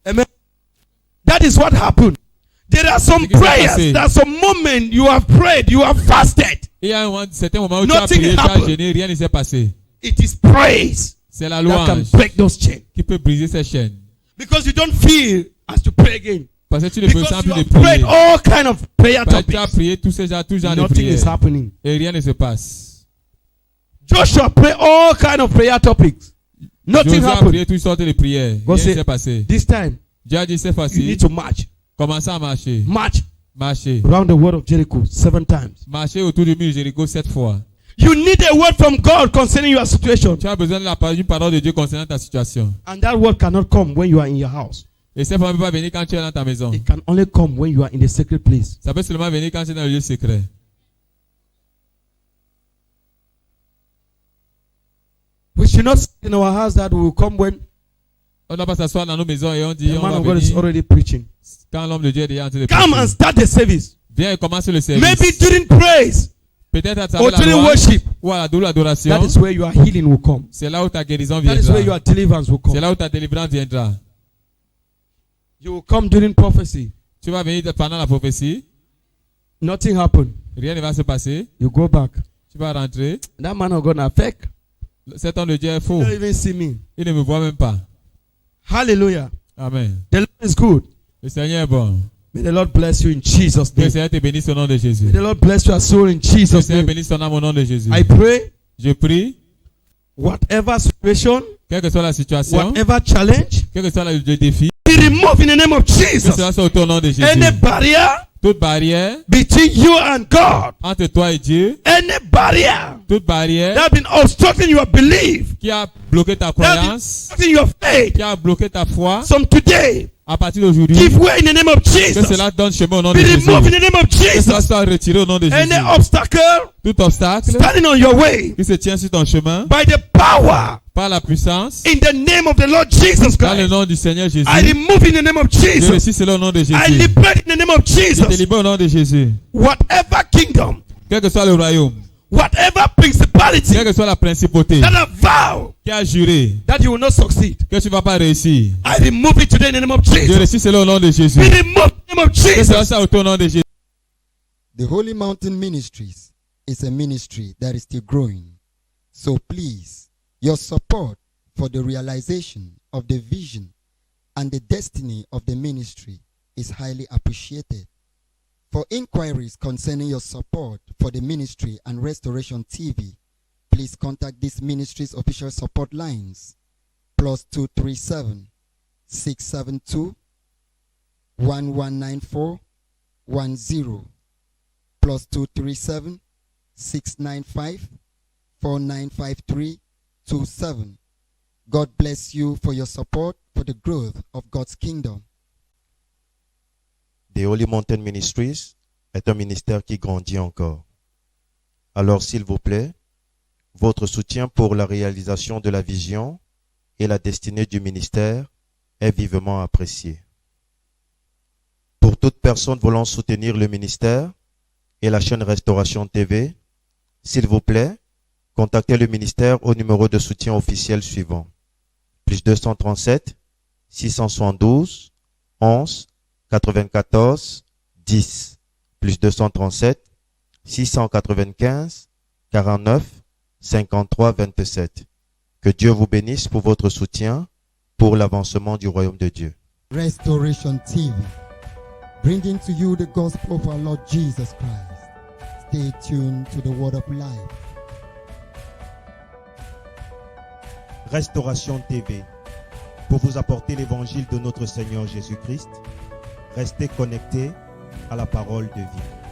Amen. That is what happened. There are some prayers. There are some moments you have prayed, you have fasted. Nothing happened. Rien ne s'est passé. It is praise C'est la that can louange break those chains. qui peut briser ces chaînes. Because you don't feel as to pray again. Parce que tu ne peux Because plus you de have prayed prier. all kind of prayer Parce que tu as topics. prié tous ces genres de Nothing is prières. happening. Et rien ne se passe. Joshua prayed all kind of prayer topics. Nothing Josué a happened. prié toutes sortes de prières. God Rien ne said, s'est passé. this time Dieu a dit cette you fois-ci, need to march. commencez à marcher. March Marcher. around the word of Jericho 7 times. Marcher autour du mur de Jéricho 7 fois. You need a word from God concerning your situation. Tu as besoin d'une parole de Dieu concernant ta situation. And that word cannot come when you are in your house. Et cette parole ne peut pas venir quand tu es dans ta maison. It can only come when you are in the secret place. Ça peut seulement venir quand tu es dans le lieu secret. We should not sit in our house that will come when On ne doit pas s'asseoir dans nos maisons et on dit the on man va of God is venir already preaching. quand l'homme de Dieu est déjà en train de Come and prêcher. start the service. Viens et commence le service. Maybe during praise Peut-être à or travers la during louange worship. ou à la double adoration. That is where your healing will come. C'est là où ta guérison That is where viendra. your deliverance will C'est come. là où ta délivrance viendra. You will come during prophecy. Tu vas venir pendant la prophétie. Nothing happened. Rien ne va se passer. You go back. Tu vas rentrer. That man of God na fake. Cet homme de Dieu est faux. You don't even see me. Il ne me voit même pas. Hallelujah. Amen. The Lord is good. Le Seigneur est bon. May the Lord bless you in Jesus' Que le name. Seigneur te bénisse au nom de Jésus. May the Lord bless your soul in Que le Jesus' Seigneur name. bénisse ton âme au nom de Jésus. I pray, Je prie, whatever situation, quelle que soit la situation, whatever challenge, quel que soit le défi, be removed in the name of que Jesus. cela soit au nom de Jésus. Any barrier Toute barrière between you and God, entre toi et Dieu, any barrier toute barrière that have been obstructing your belief, qui a bloqué ta that have been croyance, obstructing your faith, qui a bloqué ta foi, from today, à partir d'aujourd'hui, give way in the name of que Jesus. cela donne chemin au nom Be de Jésus. removed in the name of Que cela Jesus. soit retiré au nom de Any Jésus. obstacle Tout obstacle standing on your way, qui se tient sur ton chemin, by the power par la puissance, in the name of the Lord Jesus dans le Christ, nom du Seigneur Jésus, I remove in the name of je Jesus. réussis cela au nom de I Jésus. liberate in the name of Je te Jesus. libère au nom de Jésus. Whatever kingdom, Quel que soit le royaume, whatever principality quelle que soit la principauté that have vowed qui a juré that you will not succeed, que tu ne vas pas réussir, I remove it today in the name of je Jesus. réussis cela au nom de Jésus. Be removed in the name of Que cela Jesus. soit au nom de Jésus. The Holy Mountain Ministries is a ministry that is still growing. So please, your support for the realization of the vision and the destiny of the ministry is highly appreciated. For inquiries concerning your support for the ministry and Restoration TV, please contact this ministry's official support lines +237 672 1194 10 +237 695 4953 27. God bless you for your support for the growth of God's kingdom. The Holy Mountain Ministries est un ministère qui grandit encore. Alors, s'il vous plaît, votre soutien pour la réalisation de la vision et la destinée du ministère est vivement apprécié. Pour toute personne voulant soutenir le ministère et la chaîne Restauration TV, s'il vous plaît, contactez le ministère au numéro de soutien officiel suivant. +237 672 11 94 10 +237 695 49 53 27. Que Dieu vous bénisse pour votre soutien pour l'avancement du royaume de Dieu. Restoration TV, bringing to you the gospel of our Lord Jesus Christ. Stay tuned to the word of life. Restauration TV, pour vous apporter l'évangile de notre Seigneur Jésus-Christ. Restez connectés à la parole de vie.